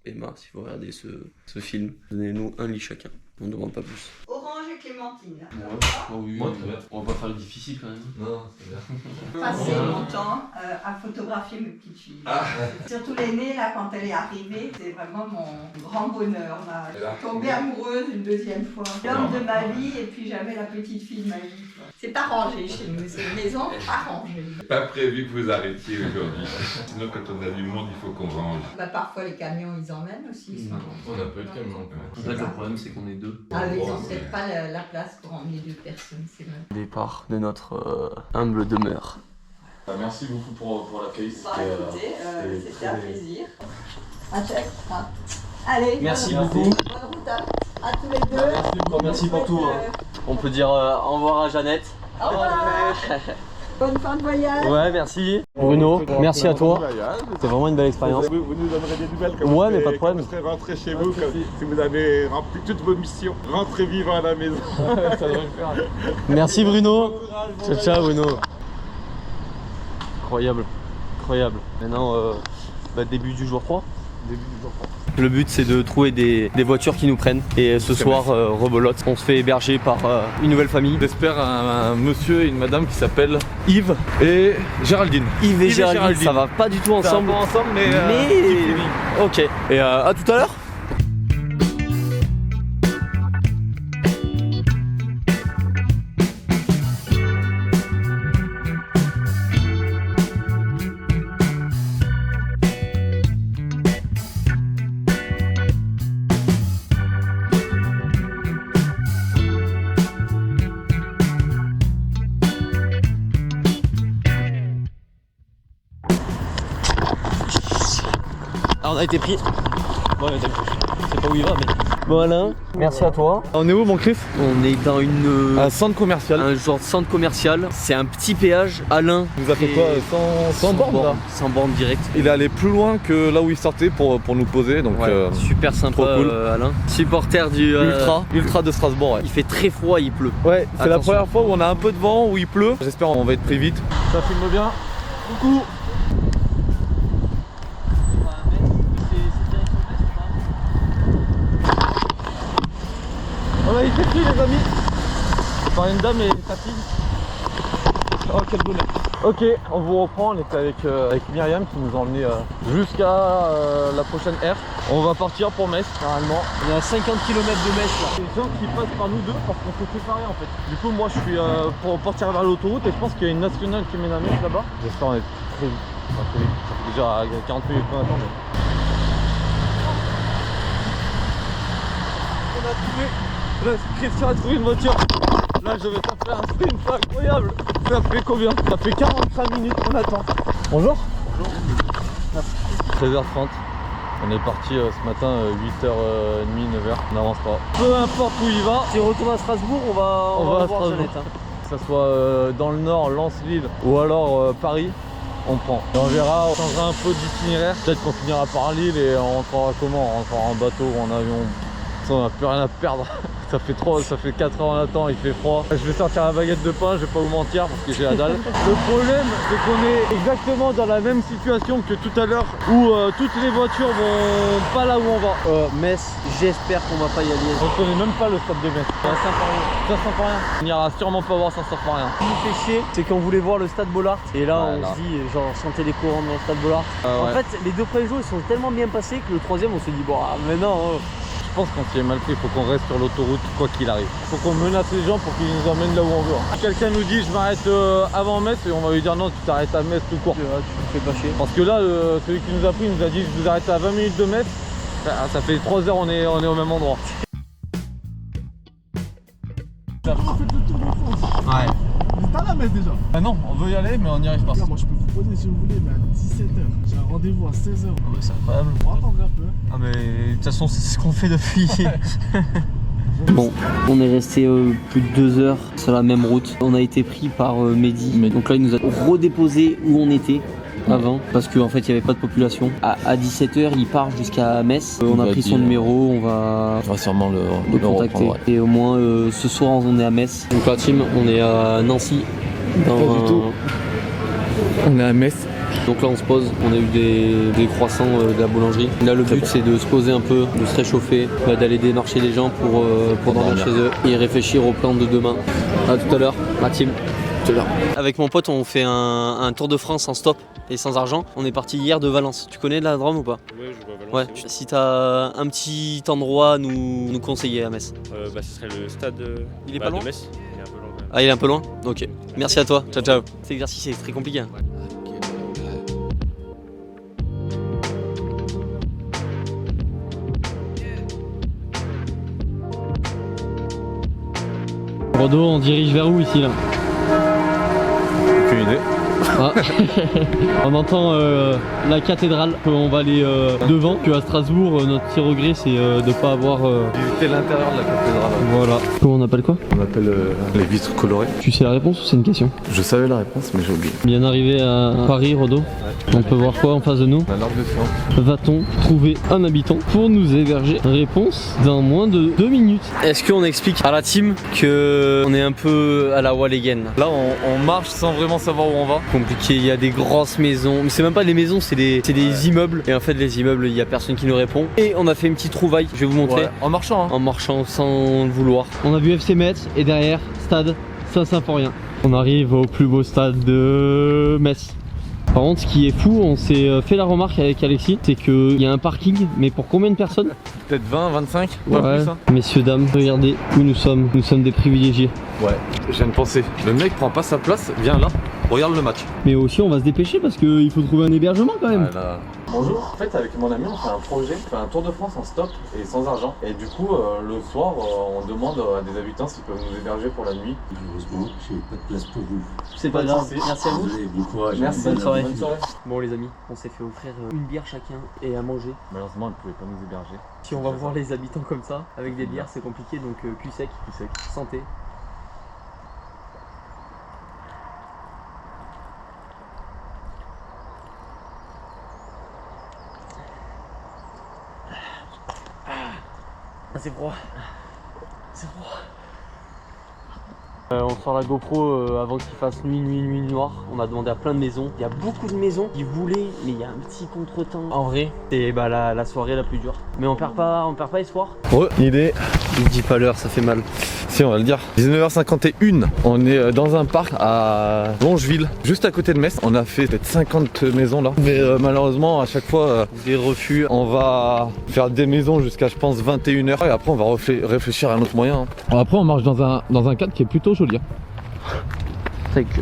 Speaker 3: Emma, si vous regardez ce film, donnez-nous un lit chacun. On ne demande pas plus.
Speaker 9: Orange et clémentine.
Speaker 3: Oui, on va pas faire le difficile quand même.
Speaker 2: Non, c'est bien.
Speaker 9: Passé mon temps à photographier mes petites filles. Surtout l'aînée, là, quand elle est arrivée, c'est vraiment mon grand bonheur. Je suis tombée amoureuse une deuxième fois. L'homme de ma vie, et puis j'avais la petite fille de ma vie. C'est pas rangé chez nous, c'est une maison pas rangée.
Speaker 10: Pas prévu que vous arrêtiez aujourd'hui. Sinon, quand on a du monde, il faut qu'on range.
Speaker 9: Bah, parfois, les camions, ils emmènent aussi.
Speaker 2: On a peu de camions.
Speaker 3: En fait, le problème, c'est qu'on est deux.
Speaker 9: Ah oui, ils n'ont peut-être pas la place pour emmener 2 personnes, c'est vrai.
Speaker 3: Départ de notre humble demeure.
Speaker 2: Merci beaucoup pour l'accueil.
Speaker 9: C'était un plaisir. Allez,
Speaker 3: Merci
Speaker 9: bonne
Speaker 3: beaucoup.
Speaker 9: route à tous les deux.
Speaker 3: Merci pour tout. On peut dire au revoir à Jeannette.
Speaker 9: Au revoir. Bonne fin de voyage.
Speaker 3: Ouais, merci. Bruno, merci à toi. C'était vraiment une belle expérience.
Speaker 6: Vous nous donnerez des nouvelles comme
Speaker 3: Ouais, mais pas de problème.
Speaker 6: vous serez rentré chez vous, comme si vous avez rempli toutes vos missions. Rentrez vivant à la maison. Ça devrait le faire.
Speaker 3: Merci Bruno. Ciao, ciao Bruno. Incroyable. Incroyable. Maintenant, début du jour 3. Le but c'est de trouver des voitures qui nous prennent et ce soir rebelote, on se fait héberger par une nouvelle famille.
Speaker 4: J'espère un monsieur et une madame qui s'appellent Yves et Géraldine.
Speaker 3: Yves et Géraldine, ça va pas du tout ensemble.
Speaker 4: Ça va pas ensemble mais
Speaker 3: ok, et à tout à l'heure. On a été pris. Bon, on a été pris. Je sais pas où il va, mais. Bon, Alain, merci à toi.
Speaker 4: On est où mon Chris?
Speaker 3: On est dans
Speaker 4: un centre commercial.
Speaker 3: Un genre de centre commercial. C'est un petit péage. Alain
Speaker 4: il nous a fait quoi? 100 bornes là?
Speaker 3: 100 bornes direct.
Speaker 4: Il est allé plus loin que là où il sortait pour nous poser. Donc
Speaker 3: ouais, super sympa,
Speaker 4: trop cool.
Speaker 3: Alain. Supporter du
Speaker 4: Ultra de Strasbourg. Ouais.
Speaker 3: Il fait très froid, il pleut.
Speaker 4: Ouais, c'est la première fois où on a un peu de vent, où il pleut. J'espère qu'on va être pris vite. Ça filme bien. Coucou. On a été pris les amis par une dame et sa fille. Oh quel bonheur. Ok, on vous reprend, on était avec Myriam qui nous a emmené jusqu'à la prochaine aire. On va partir pour Metz normalement.
Speaker 3: On est à 50 km de Metz là.
Speaker 4: Il y a des gens qui passent par nous deux parce qu'on s'est séparés en fait. Du coup moi je suis pour partir vers l'autoroute et je pense qu'il y a une nationale qui mène à Metz là-bas. J'espère on est très vite. Enfin, très vite. Ça fait déjà 40 minutes qu'on attend. Mais... On a trouvé. Là, Christian a trouvé une voiture. Là, je vais faire un sprint, c'est incroyable. Ça fait combien? Ça fait 45 minutes qu'on attend. Bonjour. Bonjour. 13h30. On est parti ce matin 8h30, 9h. On n'avance pas. Peu importe où il va.
Speaker 3: Si on retourne à Strasbourg, on va voir Jeannette.
Speaker 4: Que ce soit dans le nord, Lens-Lille ou alors Paris, on prend. Et on verra, on changera un peu d'itinéraire. Peut-être qu'on finira par Lille et on rentrera comment? On rentrera en bateau ou en avion. On n'a plus rien à perdre. Ça fait 4 heures on attend, il fait froid. Je vais sortir la baguette de pain, je vais pas vous mentir parce que j'ai la dalle. Le problème c'est qu'on est exactement dans la même situation que tout à l'heure où toutes les voitures vont pas là où on va.
Speaker 3: Metz, j'espère qu'on va pas y aller.
Speaker 4: On connaît même pas le stade de Metz. Ça sent pas rien. On n'ira sûrement pas voir ça sent pas rien.
Speaker 3: Ce qui nous fait chier, c'est qu'on voulait voir le stade Bollaert. Et là on se dit genre sentir les courants dans le stade Bollaert. En fait les 2 premiers jours ils sont tellement bien passés que le 3e on s'est dit bon maintenant
Speaker 4: je pense qu'on s'y est mal pris, il faut qu'on reste sur l'autoroute quoi qu'il arrive. Il faut qu'on menace les gens pour qu'ils nous emmènent là où on veut. Quelqu'un nous dit je m'arrête avant Metz et on va lui dire non tu t'arrêtes à Metz tout court.
Speaker 3: Tu me fais pas chier.
Speaker 4: Parce que là celui qui nous a pris nous a dit je vous arrête à 20 minutes de Metz. Ça fait 3 heures on est au même endroit.
Speaker 6: Ouais. Vous êtes pas là Metz déjà?
Speaker 4: Ah non, on veut y aller mais on n'y arrive pas.
Speaker 6: Moi je peux vous poser si vous voulez mais à 17h. J'ai un rendez-vous à 16h.
Speaker 3: C'est incroyable.
Speaker 6: On va attendre un peu.
Speaker 3: Ah mais de toute façon c'est ce qu'on fait depuis. Bon, on est resté plus de 2 heures sur la même route. On a été pris par Mehdi. Donc là, il nous a redéposé où on était avant, parce qu'en fait il n'y avait pas de population. À 17h il part jusqu'à Metz. On a pris son numéro, on va
Speaker 2: sûrement le
Speaker 3: contacter.
Speaker 2: reprendre, ouais.
Speaker 3: Et au moins ce soir on est à Metz. Donc la team, on est à Nancy.
Speaker 2: Pas du tout. On est à Metz.
Speaker 3: Donc là on se pose, on a eu des croissants de la boulangerie. Là le but c'est de se poser un peu, de se réchauffer, d'aller démarcher les gens pour dormir chez eux et réfléchir au plan de demain. A tout à l'heure, ma team. Avec mon pote, on fait un tour de France en stop et sans argent. On est parti hier de Valence. Tu connais la Drôme ou pas?
Speaker 6: Ouais, je vois Valence.
Speaker 3: Ouais. Si t'as un petit endroit à nous conseiller à Metz.
Speaker 6: Ce serait le stade
Speaker 3: Il est pas loin
Speaker 6: de Metz. Il est un peu loin.
Speaker 3: Ah, il est un peu loin? Ok. Merci à toi. Ciao, ciao. Cet exercice est très compliqué. Rodo, on dirige vers où ici là?
Speaker 4: Aucune idée.
Speaker 3: Ah. On entend la cathédrale, on va aller devant, que à Strasbourg notre petit regret c'est de ne pas avoir
Speaker 4: Visiter l'intérieur de la cathédrale.
Speaker 3: Voilà. Comment on appelle quoi?
Speaker 2: On appelle les vitres colorées.
Speaker 3: Tu sais la réponse ou c'est une question?
Speaker 2: Je savais la réponse mais j'ai oublié.
Speaker 3: Bien arrivé à Paris, Rodo. On peut voir quoi en face de nous?
Speaker 2: La Norme de Science.
Speaker 3: Va-t-on trouver un habitant pour nous héberger? Réponse dans moins de 2 minutes. Est-ce qu'on explique à la team que on est un peu à la Walligen?
Speaker 4: Là on marche sans vraiment savoir où on va.
Speaker 3: Compliqué, il y a des grosses maisons, mais c'est même pas des maisons, c'est des immeubles. Et en fait les immeubles, il y a personne qui nous répond. Et on a fait une petite trouvaille, je vais vous montrer.
Speaker 4: Ouais, en marchant hein.
Speaker 3: En marchant sans le vouloir. On a vu FC Metz et derrière stade Saint-Symphorien. On arrive au plus beau stade de Metz. Par contre, ce qui est fou, on s'est fait la remarque avec Alexis, c'est qu'il y a un parking, mais pour combien de personnes?
Speaker 4: Peut-être 20, 25, pas
Speaker 3: ouais.
Speaker 4: plus hein.
Speaker 3: Messieurs, dames, regardez où nous sommes des privilégiés.
Speaker 4: Ouais, je viens de penser, le mec prend pas sa place, viens là, regarde le match.
Speaker 3: Mais aussi on va se dépêcher parce qu'il faut trouver un hébergement quand même.
Speaker 4: Ouais, là. Bonjour, en fait avec mon ami on fait un projet, on fait un tour de France en stop et sans argent. Et du coup le soir on demande à des habitants s'ils peuvent nous héberger pour la nuit.
Speaker 11: Malheureusement, j'ai pas de place pour vous.
Speaker 3: C'est pas grave, merci à vous.
Speaker 11: Désolé, bon courage.
Speaker 3: Merci, bonne soirée. Bon les amis, on s'est fait offrir une bière chacun et à manger.
Speaker 4: Malheureusement elle pouvait pas nous héberger.
Speaker 3: Si on va voir les habitants comme ça, avec des bières c'est compliqué, donc cul sec, santé. Ah, c'est froid. C'est froid. On sort la GoPro avant qu'il fasse nuit noire. On a demandé à plein de maisons. Il y a beaucoup de maisons qui voulaient, mais il y a un petit contretemps. En vrai, c'est la soirée la plus dure. Mais on perd pas espoir.
Speaker 4: Il est...
Speaker 3: Ne dis pas l'heure, ça fait mal.
Speaker 4: Si on va le dire. 19h51. On est dans un parc à Longeville, juste à côté de Metz. On a fait peut-être 50 maisons là. Mais malheureusement à chaque fois
Speaker 3: des refus.
Speaker 4: On va faire des maisons jusqu'à je pense 21h. Et après on va réfléchir à un autre moyen. Après on marche dans un cadre qui est plutôt joli.
Speaker 3: C'est que...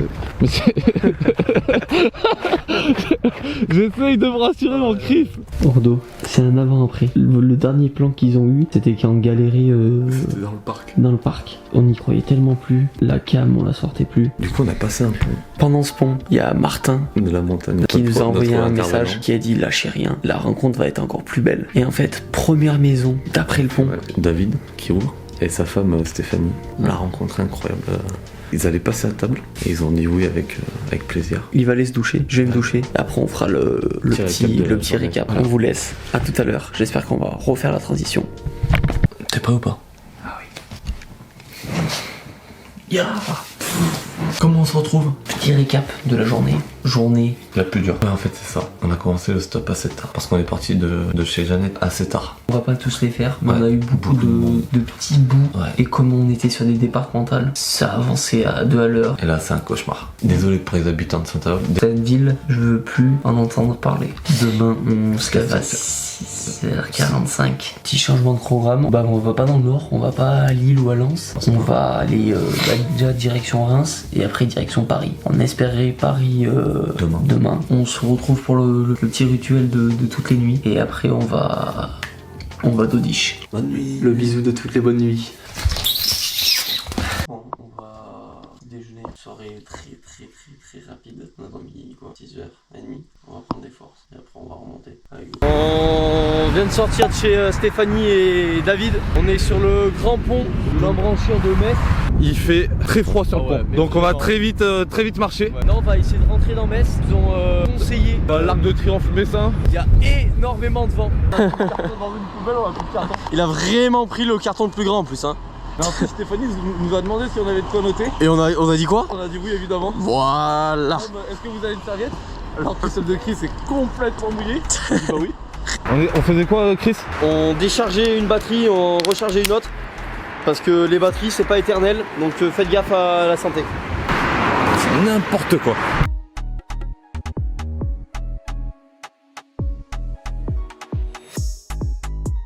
Speaker 4: J'essaye de me rassurer mon Chris.
Speaker 3: Bordeaux, c'est un avant-après. Le dernier plan qu'ils ont eu, c'était quand on galérait
Speaker 2: C'était dans le parc.
Speaker 3: Dans le parc. On n'y croyait tellement plus. La cam, on la sortait plus.
Speaker 2: Du coup on a passé un pont.
Speaker 3: Pendant ce pont, il y a Martin
Speaker 2: de la montagne
Speaker 3: qui nous a envoyé un message qui a dit lâchez rien, la rencontre va être encore plus belle. Et en fait, première maison d'après le pont.
Speaker 2: Ouais. David qui ouvre et sa femme Stéphanie. La rencontre incroyable. Ils allaient passer à table et ils ont dit oui avec plaisir.
Speaker 3: Il va aller se doucher, je vais me doucher. Après on fera le petit récap. Voilà. On vous laisse. À tout à l'heure. J'espère qu'on va refaire la transition.
Speaker 2: T'es prêt ou pas?
Speaker 3: Ah oui. Yeah.
Speaker 2: Comment on se retrouve?
Speaker 3: Petit récap de la journée. Journée
Speaker 2: la plus dure. Ouais, en fait c'est ça. On a commencé le stop assez tard parce qu'on est parti de chez Jeannette assez tard.
Speaker 3: On va pas tous les faire, mais on a eu beaucoup de petits bouts. Ouais. Et comme on était sur des départementales, ça avançait à 2 à l'heure.
Speaker 2: Et là c'est un cauchemar. Désolé pour les habitants de Saint-Avold.
Speaker 3: Cette ville, je veux plus en entendre parler. Demain on se lève à 6h45. Petit changement de programme. Bah on va pas dans le nord, on va pas à Lille ou à Lens. On va aller déjà direction Reims et après direction Paris. On espérait Paris demain. On se retrouve pour le petit rituel de toutes les nuits et après on va d'Audiche.
Speaker 2: Bonne nuit.
Speaker 3: Le bisou de toutes les bonnes nuits. Bon, on va déjeuner soirée très rapide. On a dormi quoi, 6h30. On va prendre des forces et après on va remonter avec vous. On vient de sortir de chez Stéphanie et David. On est sur le grand pont de l'embranchure de Metz.
Speaker 4: Il fait très froid sur le pont, donc on va très vite marcher.
Speaker 3: Là on va essayer de rentrer dans Metz. Ils ont conseillé
Speaker 4: l'Arc de Triomphe Messin.
Speaker 3: Il y a énormément de vent. Il a vraiment pris le carton le plus grand en plus hein.
Speaker 4: Non, après Stéphanie nous a demandé si on avait de quoi noter.
Speaker 3: Et on a dit quoi?
Speaker 4: On a dit oui évidemment.
Speaker 3: Voilà.
Speaker 4: Est-ce que vous avez une serviette? Alors que celle de Chris est complètement mouillée. Bah oui. On faisait quoi Chris?
Speaker 3: On déchargeait une batterie, on rechargeait une autre. Parce que les batteries c'est pas éternel, donc faites gaffe à la santé.
Speaker 4: C'est n'importe quoi.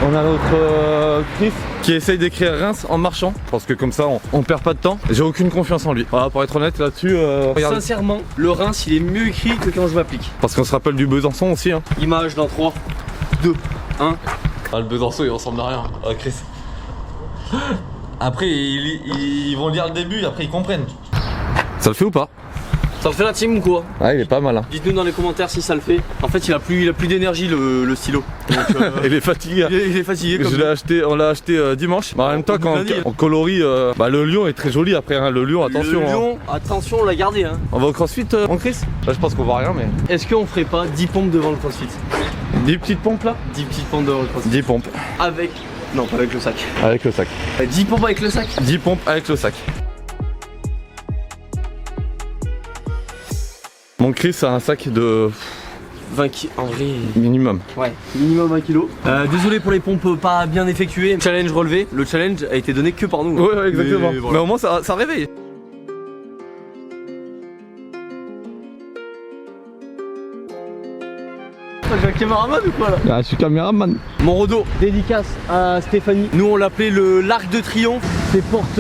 Speaker 4: On a notre Chris qui essaye d'écrire Reims en marchant, parce que comme ça on perd pas de temps. J'ai aucune confiance en lui. Voilà, pour être honnête là-dessus.
Speaker 3: Sincèrement, le Reims il est mieux écrit que quand je m'applique.
Speaker 4: Parce qu'on se rappelle du Besançon aussi. Hein.
Speaker 3: Image dans 3, 2, 1.
Speaker 4: Ah, le Besançon il ressemble à rien. Ah, Chris. Après ils vont lire le début et après ils comprennent. Ça le fait ou pas?
Speaker 3: Ça le fait la team ou quoi?
Speaker 4: Ouais, il est pas mal hein.
Speaker 3: Dites-nous dans les commentaires si ça le fait. En fait il a plus d'énergie le stylo. Donc,
Speaker 4: il est fatigué.
Speaker 3: Il est fatigué comme
Speaker 4: on l'a acheté dimanche. En même temps quand on colorie, le lion est très joli après hein. Le lion, attention.
Speaker 3: Le lion, attention on l'a gardé hein.
Speaker 4: On va au crossfit mon Chris? Là je pense qu'on voit rien mais.
Speaker 3: Est-ce qu'on ferait pas 10 pompes devant le crossfit?
Speaker 4: 10 petites pompes là?
Speaker 3: 10 petites pompes devant le crossfit.
Speaker 4: 10 pompes.
Speaker 3: Avec. Non pas avec le sac.
Speaker 4: Avec le sac.
Speaker 3: 10 pompes avec le sac?
Speaker 4: 10 pompes avec le sac. Mon Chris a un sac de
Speaker 3: 20 kg en vrai.
Speaker 4: Minimum.
Speaker 3: Ouais, minimum 20 kg. Désolé pour les pompes pas bien effectuées. Challenge relevé. Le challenge a été donné que par nous.
Speaker 4: Ouais, exactement. Mais au moins ça réveille.
Speaker 3: J'ai un caméraman ou quoi là?
Speaker 4: Ah, je suis caméraman.
Speaker 3: Mon Rodo, dédicace à Stéphanie. Nous on l'appelait l'Arc de Triomphe. C'est porte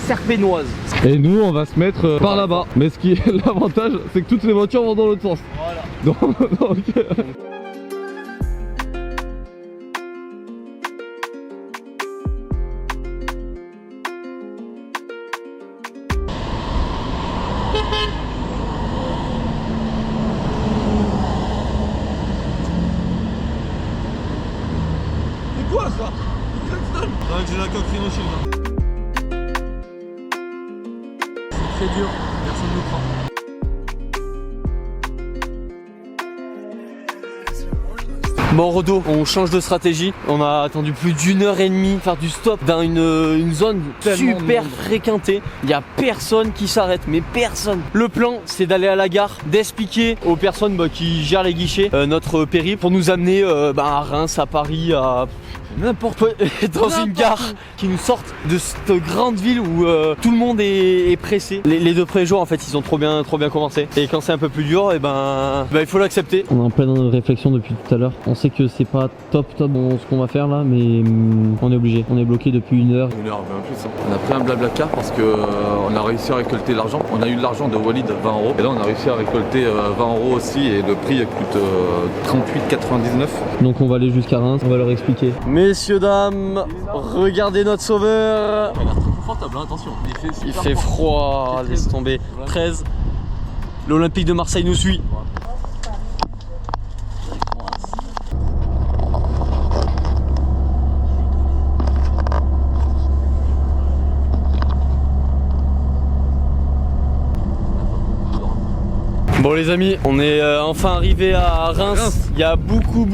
Speaker 3: serpénoise.
Speaker 4: Et nous on va se mettre par là-bas. Mais ce qui est l'avantage, c'est que toutes les voitures vont dans l'autre sens.
Speaker 3: Voilà.
Speaker 4: Donc... C'est quoi ça? J'ai la coque Rhino.
Speaker 3: C'est dur, personne ne nous prend. Bon Rodo, on change de stratégie. On a attendu plus d'1h30 faire du stop dans une zone super fréquentée. Il n'y a personne qui s'arrête, mais personne. Le plan, c'est d'aller à la gare, d'expliquer aux personnes qui gèrent les guichets notre périple pour nous amener à Reims, à Paris, à n'importe où, dans une gare qui nous sorte de cette grande ville où tout le monde est pressé. Les 2 premiers jours en fait ils ont trop bien commencé. Et quand c'est un peu plus dur, et il faut l'accepter. On est en pleine réflexion depuis tout à l'heure. On sait que c'est pas top ce qu'on va faire là, mais on est obligé. On est bloqué depuis 1 heure.
Speaker 2: 1 heure, un peu plus. On a pris un blablacar parce que on a réussi à récolter l'argent. On a eu de l'argent de Walid, 20 €. Et là on a réussi à récolter 20 € aussi et le prix coûte 38,99.
Speaker 3: Donc on va aller jusqu'à Reims, on va leur expliquer. Messieurs, dames, regardez notre sauveur.
Speaker 4: Il a l'air très confortable, hein, attention.
Speaker 3: Il fait froid, laisse tomber. 13. L'Olympique de Marseille nous suit. Bon les amis, on est enfin arrivé à Reims. Il y a beaucoup de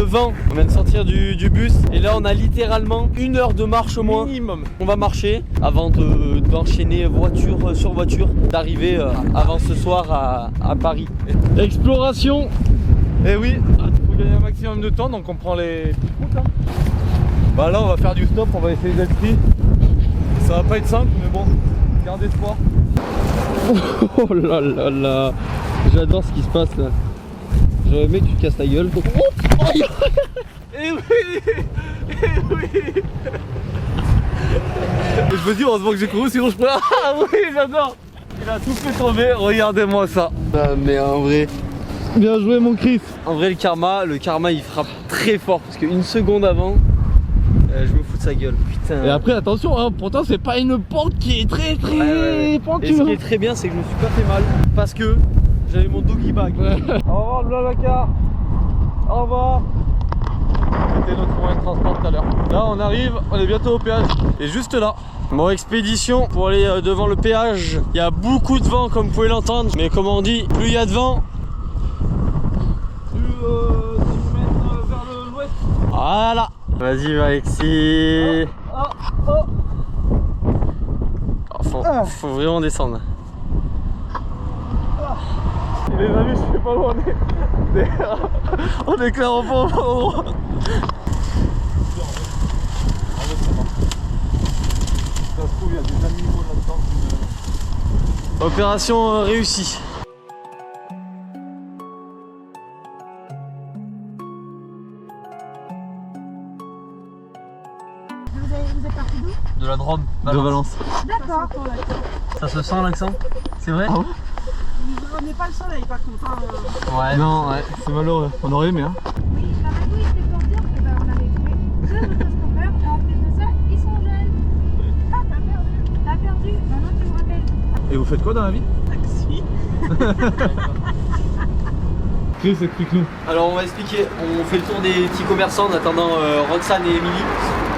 Speaker 3: vent. On vient de sortir du bus et là on a littéralement 1 heure de marche au moins.
Speaker 4: Minimum.
Speaker 3: On va marcher avant d'enchaîner voiture sur voiture, d'arriver avant ce soir à Paris. Exploration.
Speaker 4: Et oui, il faut gagner un maximum de temps donc on prend les petites routes là. Bah là on va faire du stop, on va essayer d'être pris. Ça va pas être simple mais bon, garde espoir.
Speaker 3: Oh là là là, j'adore ce qui se passe là. J'aurais aimé que tu te casses ta gueule. Oh
Speaker 4: Eh oui. Je me dis heureusement que j'ai couru sinon je pourrais... Ah oui j'adore. Il a tout fait tomber, regardez-moi ça.
Speaker 3: Ah, mais en vrai...
Speaker 4: Bien joué mon Chris.
Speaker 3: En vrai le karma il frappe très fort parce qu'une seconde avant, Je me fous de sa gueule, putain.
Speaker 4: Et après attention, hein, pourtant c'est pas une pente qui est très pentue.
Speaker 3: Et ce qui est très bien, c'est que je me suis pas fait mal parce que j'avais mon doggy bag.
Speaker 4: Au revoir Blablacar. Au revoir. C'était notre moyen de transport tout à l'heure. Là on arrive, on est bientôt au péage. Et juste là.
Speaker 3: Bon, expédition pour aller devant le péage. Il y a beaucoup de vent comme vous pouvez l'entendre. Mais comme on dit, plus il y a de vent,
Speaker 4: Tu mènes vers l'ouest.
Speaker 3: voilà. Vas-y Alexis. Faut vraiment descendre.
Speaker 4: Les amis, je sais pas où on est clairement pas au bon endroit. Ça se trouve, il y a des animaux là-dedans.
Speaker 3: Opération réussie.
Speaker 5: Vous êtes parti d'où?
Speaker 3: De la Drôme.
Speaker 4: De Valence.
Speaker 5: D'accord.
Speaker 3: Ça se sent l'accent? C'est vrai?
Speaker 4: Ah ouais?
Speaker 5: On n'est pas le soleil par contre. Hein.
Speaker 3: Ouais.
Speaker 4: Non, ouais, c'est malheureux. On aurait aimé, hein.
Speaker 5: Oui, la magouille c'était pour dire que on avait trouvé deux autostoppeurs et en plus de ça, ils sont jeunes. Ah, t'as perdu. Maintenant tu me rappelles.
Speaker 4: Et vous faites quoi dans la vie?
Speaker 5: Taxi.
Speaker 4: Chris, explique-nous.
Speaker 3: Alors on va expliquer, on fait le tour des petits commerçants en attendant Roxane et Émilie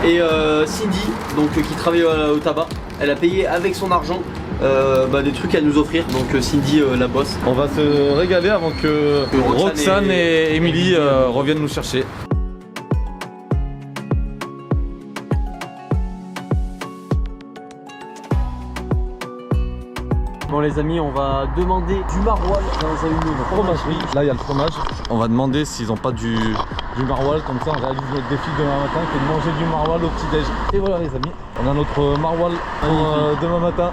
Speaker 3: et Cindy donc qui travaille au tabac. Elle a payé avec son argent des trucs à nous offrir, donc Cindy la bosse.
Speaker 4: On va se régaler avant que Roxane et Émilie reviennent nous chercher.
Speaker 3: Bon les amis, on va demander du maroilles dans une fromagerie.
Speaker 4: Là il y a le fromage. On va demander s'ils n'ont pas du maroilles, comme ça on réalise notre défi demain matin, c'est de manger du maroilles au petit déj. Et voilà les amis, on a notre maroilles pour demain matin.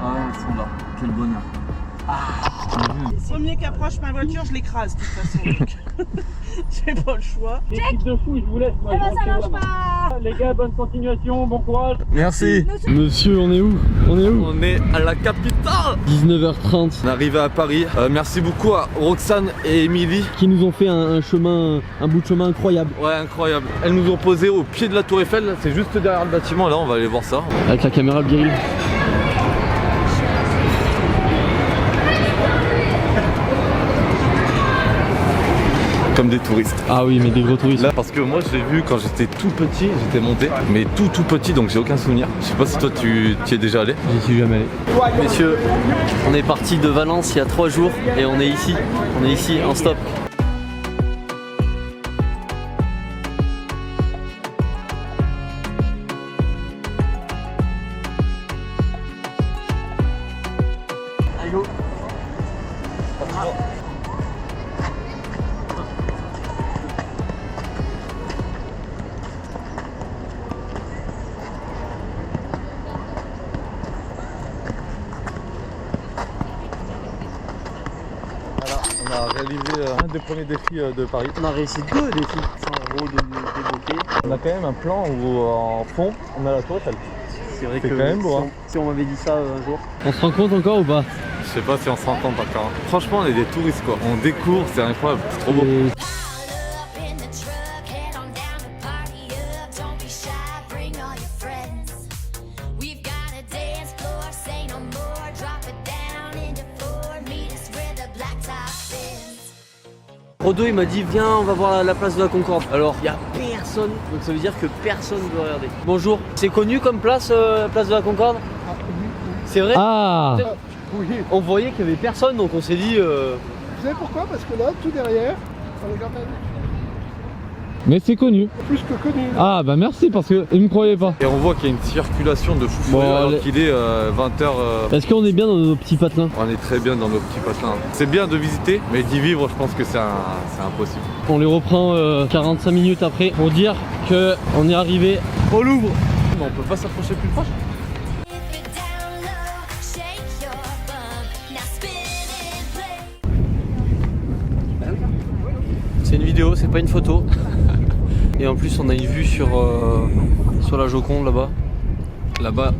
Speaker 4: Ah ils sont là, quel bonheur.
Speaker 12: Premier qu'approche ma voiture, je l'écrase de toute façon. Donc j'ai pas le choix.
Speaker 7: Équipe de fou, je vous laisse. Moi,
Speaker 5: Ça marche pas.
Speaker 7: les gars, bonne continuation, bon courage.
Speaker 4: Merci.
Speaker 3: Monsieur, on est où? On est où?
Speaker 4: On est à la capitale.
Speaker 3: 19h30.
Speaker 4: On est arrivé à Paris. Merci beaucoup à Roxane et Émilie.
Speaker 3: Qui nous ont fait un bout de chemin incroyable.
Speaker 4: Ouais, incroyable. Elles nous ont posé au pied de la tour Eiffel. C'est juste derrière le bâtiment. Là, on va aller voir ça.
Speaker 3: Avec la caméra Biril.
Speaker 4: Comme des touristes.
Speaker 3: Ah oui, mais des gros touristes.
Speaker 4: Là, parce que moi, je l'ai vu quand j'étais tout petit. J'étais monté, mais tout petit, donc j'ai aucun souvenir. Je sais pas si toi, tu y es déjà allé.
Speaker 3: J'y suis jamais allé. Messieurs, on est parti de Valence il y a 3 jours et on est ici. On est ici en stop. Allez go.
Speaker 4: Voilà, on a réalisé un des premiers défis de Paris.
Speaker 3: On a réussi 2 défis. 100 € de débloquer.
Speaker 4: On a quand même un plan où en fond, on a la tour Eiffel.
Speaker 3: C'est vrai
Speaker 4: C'est
Speaker 3: que
Speaker 4: quand même beau, hein.
Speaker 3: si on m'avait dit ça un jour. On se rend compte encore ou pas?
Speaker 4: Je sais pas si on se rend compte encore. Franchement, on est des touristes quoi. On découvre, c'est incroyable, c'est trop beau.
Speaker 3: Rodo il m'a dit viens on va voir la place de la Concorde. Alors il y a personne, donc ça veut dire que personne ne veut regarder. Bonjour, c'est connu comme place, place de la Concorde? C'est vrai? Ah oui. On voyait qu'il y avait personne donc on s'est dit
Speaker 6: Vous savez pourquoi? Parce que là, tout derrière, on regarde
Speaker 4: Mais c'est connu.
Speaker 6: plus que connu.
Speaker 4: Ah bah merci parce que ils me croyaient pas. Et on voit qu'il y a une circulation de fou alors qu'il est 20h.
Speaker 3: est-ce qu'on est bien dans nos petits patelins?
Speaker 4: On est très bien dans nos petits patelins. C'est bien de visiter, mais d'y vivre, je pense que c'est impossible.
Speaker 3: On les reprend 45 minutes après pour dire que on est arrivé au Louvre.
Speaker 4: Mais on peut pas s'approcher plus proche.
Speaker 3: C'est une vidéo, c'est pas une photo. Et en plus on a une vue sur la Joconde là-bas. Là-bas,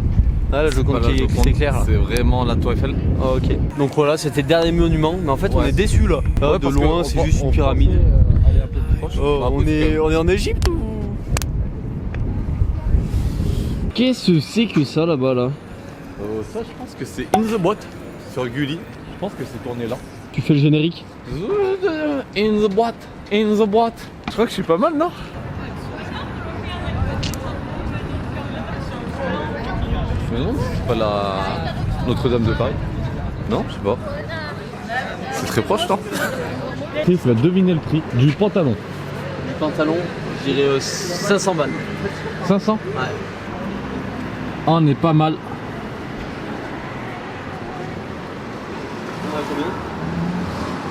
Speaker 3: Ah, la Joconde qui s'éclaire là.
Speaker 4: C'est vraiment la Tour Eiffel.
Speaker 3: Ah, ok. Donc voilà, c'était le dernier monument, mais en fait on est déçus là.
Speaker 4: Ouais,
Speaker 3: de loin, c'est juste une pyramide.
Speaker 4: Aller un peu plus proche.
Speaker 3: Oh, on est en Égypte ou? Qu'est-ce que c'est que ça là-bas là?
Speaker 4: Ça, je pense que c'est In the Boat sur Gulli. Je pense que c'est tourné là.
Speaker 3: Tu fais le générique?
Speaker 4: In the Boat, in the Boat. Je crois que je suis pas mal, non? Je me demande si c'est pas la Notre-Dame de Paris. Non, je sais pas. C'est très proche, non? Il faut deviner le prix du pantalon.
Speaker 3: Du pantalon, je dirais 500 balles.
Speaker 4: 500?
Speaker 3: Ouais.
Speaker 4: On est pas mal.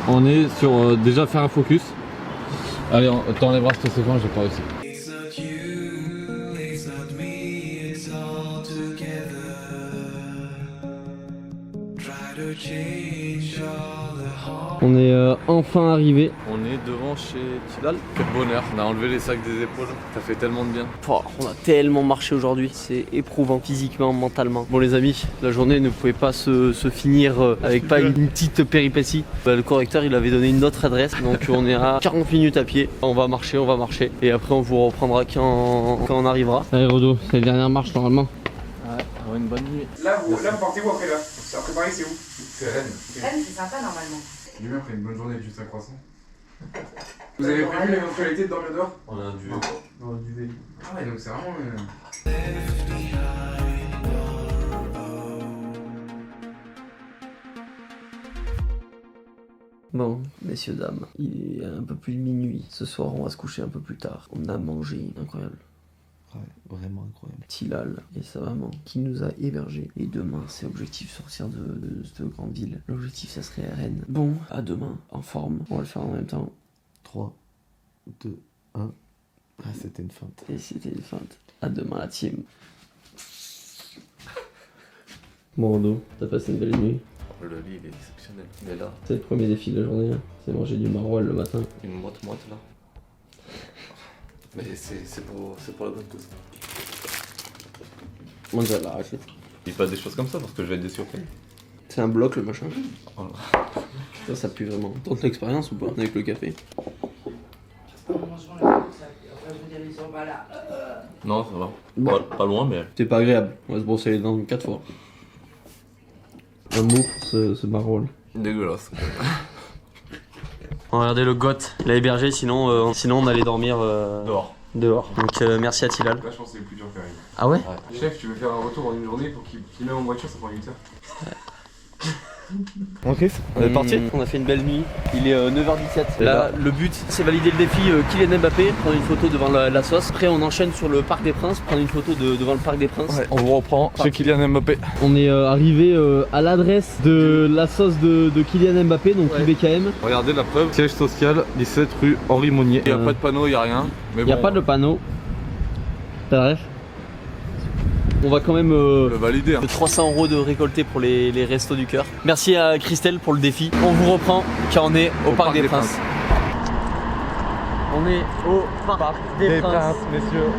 Speaker 4: On est sur déjà faire un focus. Allez, t'enlèveras cette séquence, j'ai pas réussi.
Speaker 3: On est enfin arrivé.
Speaker 4: On est devant chez Tilal. Quel bonheur, on a enlevé les sacs des épaules, ça fait tellement de bien.
Speaker 3: Oh, on a tellement marché aujourd'hui, c'est éprouvant physiquement, mentalement. Bon les amis, la journée ne pouvait pas se finir avec pas une petite péripétie. Le correcteur il avait donné une autre adresse, donc on est à 40 minutes à pied. On va marcher et après on vous reprendra quand on arrivera. Allez Rodo, c'est la dernière marche normalement.
Speaker 4: Ouais, une bonne nuit.
Speaker 6: Là, vous partez où après là? Après Paris, c'est où?
Speaker 10: C'est Rennes.
Speaker 5: Rennes, c'est sympa normalement.
Speaker 6: Lui, après une bonne journée avec juste un croissant. Vous avez prévu l'éventualité de dormir dehors?
Speaker 4: On a un duvet.
Speaker 6: Non, du duvet. Ah ouais, donc c'est vraiment.
Speaker 3: Bon, messieurs, dames, il est un peu plus de minuit. Ce soir, on va se coucher un peu plus tard. On a mangé, incroyable.
Speaker 2: Ouais, vraiment incroyable.
Speaker 3: Tilal et sa maman qui nous a hébergés. Et demain, c'est objectif sortir de cette grande ville. L'objectif, ça serait Rennes. Bon, à demain, en forme. On va le faire en même temps.
Speaker 2: 3, 2, 1. Ah, c'était une feinte.
Speaker 3: Et c'était une feinte. À demain, la team. Bon, Rodo, t'as passé une belle nuit.
Speaker 2: Le lit, il est exceptionnel. Mais là,
Speaker 3: C'est le premier défi de la journée. C'est manger du maroilles le matin.
Speaker 2: une moite là. Mais c'est pour la bonne cause.
Speaker 3: On dirait la raclette.
Speaker 2: Dis pas des choses comme ça parce que je vais être déçu après.
Speaker 3: C'est un bloc le machin.
Speaker 2: Oh.
Speaker 3: Ça pue vraiment. Tente l'expérience ou pas avec le café?
Speaker 2: Non, ça va.
Speaker 3: Bon.
Speaker 2: Pas loin, mais.
Speaker 3: C'est pas agréable. On va se brosser les dents 4 fois. Un mot pour ce maroilles.
Speaker 2: Dégueulasse.
Speaker 3: On va regarder le goth. Il a hébergé, sinon on allait dormir dehors. Donc merci à Tilal.
Speaker 6: Là, je pense que c'est le plus dur qui arrive.
Speaker 3: Ah ouais?
Speaker 6: Chef, tu veux faire un retour en une journée pour qu'il mette en voiture, ça prend 8 heures.
Speaker 4: Bon Chris, on est parti.
Speaker 3: On a fait une belle nuit. Il est 9h17. Là, le but, c'est valider le défi Kylian Mbappé, prendre une photo devant la sauce. Après, on enchaîne sur le Parc des Princes, prendre une photo devant le Parc des Princes.
Speaker 4: Ouais, on vous reprend chez Kylian Mbappé.
Speaker 3: On est arrivé à l'adresse de la sauce de Kylian Mbappé, donc IBKM.
Speaker 4: Regardez la preuve, siège social, 17 rue Henri Monnier. Il n'y a pas de panneau, il n'y a rien.
Speaker 3: Il n'y a pas de panneau. T'as rêve? On va quand même
Speaker 4: le valider.
Speaker 3: 300 € de récolté pour les restos du cœur. Merci à Christelle pour le défi. On vous reprend quand on est au Parc des Princes. On est au Parc des Princes,
Speaker 4: messieurs.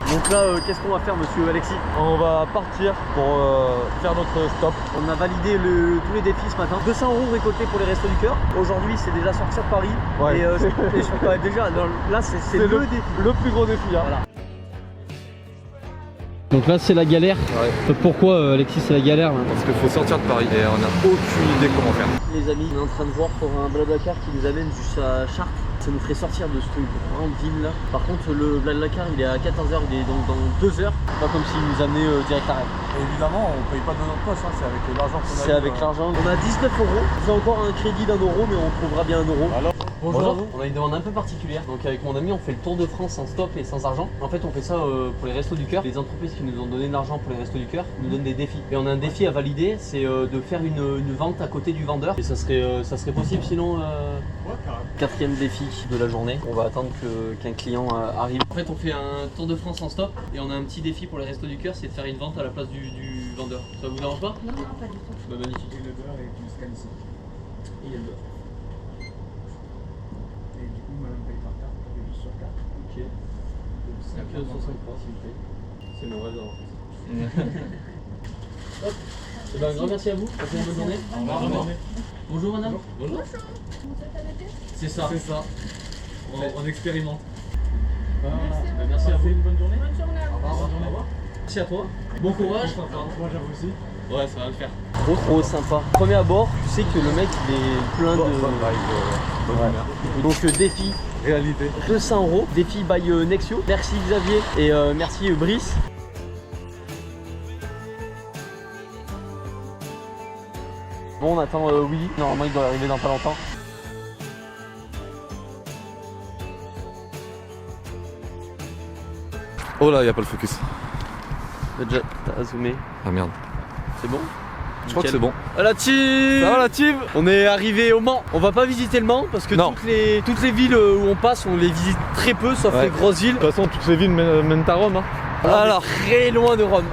Speaker 3: Donc là, qu'est-ce qu'on va faire, monsieur Alexis?
Speaker 4: On va partir pour faire notre stop.
Speaker 3: On a validé tous les défis ce matin. 200 € récoltés pour les restos du cœur. Aujourd'hui, c'est déjà sortir de Paris.
Speaker 4: Ouais.
Speaker 3: Et déjà, là, c'est le défi.
Speaker 4: Le plus gros défi. Hein.
Speaker 3: Voilà. Donc là, c'est la galère.
Speaker 4: Ouais.
Speaker 3: Pourquoi, Alexis, c'est la galère là?
Speaker 4: Parce qu'il faut sortir de Paris et on n'a aucune idée comment faire.
Speaker 3: Les amis, on est en train de voir pour un Blablacar qui nous amène jusqu'à Chartres. Ça nous ferait sortir de cette grande ville là. Par contre, le Blablacar il est à 14h, il est donc dans 2 heures. Pas comme s'il nous amenait direct à Rennes.
Speaker 4: Évidemment, on paye pas de notre poche, hein. C'est avec l'argent qu'on a.
Speaker 3: C'est avec l'argent. On a 19 €. C'est encore un crédit d'1 €, mais on trouvera bien 1 €.
Speaker 4: Alors,
Speaker 3: bonjour. On a une demande un peu particulière. Donc avec mon ami, on fait le tour de France sans stop et sans argent. En fait, on fait ça pour les restos du cœur. Les entreprises qui nous ont donné de l'argent pour les restos du cœur nous donnent des défis. Et on a un défi à valider, c'est de faire une vente à côté du vendeur. Et ça serait possible sinon.
Speaker 6: Ouais, carrément.
Speaker 3: 4e défi de la journée. On va attendre qu'un client arrive. En fait, on fait un tour de France en stop et on a un petit défi pour les restos du cœur, c'est de faire une vente à la place du vendeur. Ça vous dérange pas?
Speaker 5: Non, pas du tout.
Speaker 3: Bah, magnifique.
Speaker 6: Et le beurre et du scan ici.
Speaker 3: Il y a le beurre.
Speaker 6: Et du coup, madame paye par carte, paye juste sur carte.
Speaker 3: Ok. C'est 15,63 s'il vous plaît. C'est mon réseau. Hop. Eh ben, un grand merci à vous. Passez une bonne journée. Au revoir. Bonjour madame. Bonjour. C'est ça. C'est ça. On expérimente. Merci à vous. Une bonne journée. Bonne journée. Au revoir. Merci à toi. Bon courage. Moi j'avoue aussi. Ouais, ça va le faire. Trop sympa. Premier abord, tu sais que le mec il est plein de. Ouais. Donc défi. Réalité. 200 €. Défi by Nexio. Merci Xavier et merci Brice. Bon, on attend Willy. Normalement il doit arriver dans pas longtemps.
Speaker 4: Oh là, y a pas le focus.
Speaker 3: Déjà, t'as zoomé.
Speaker 4: Ah merde.
Speaker 3: C'est bon?
Speaker 4: Je crois que c'est bon.
Speaker 3: Ah, la team!
Speaker 4: Ça va la team?
Speaker 3: On est arrivé au Mans. On va pas visiter le Mans parce que toutes les villes où on passe, on les visite très peu, sauf les grosses villes.
Speaker 4: De toute façon, toutes les villes mènent à Rome. Hein.
Speaker 3: Alors, très loin de Rome.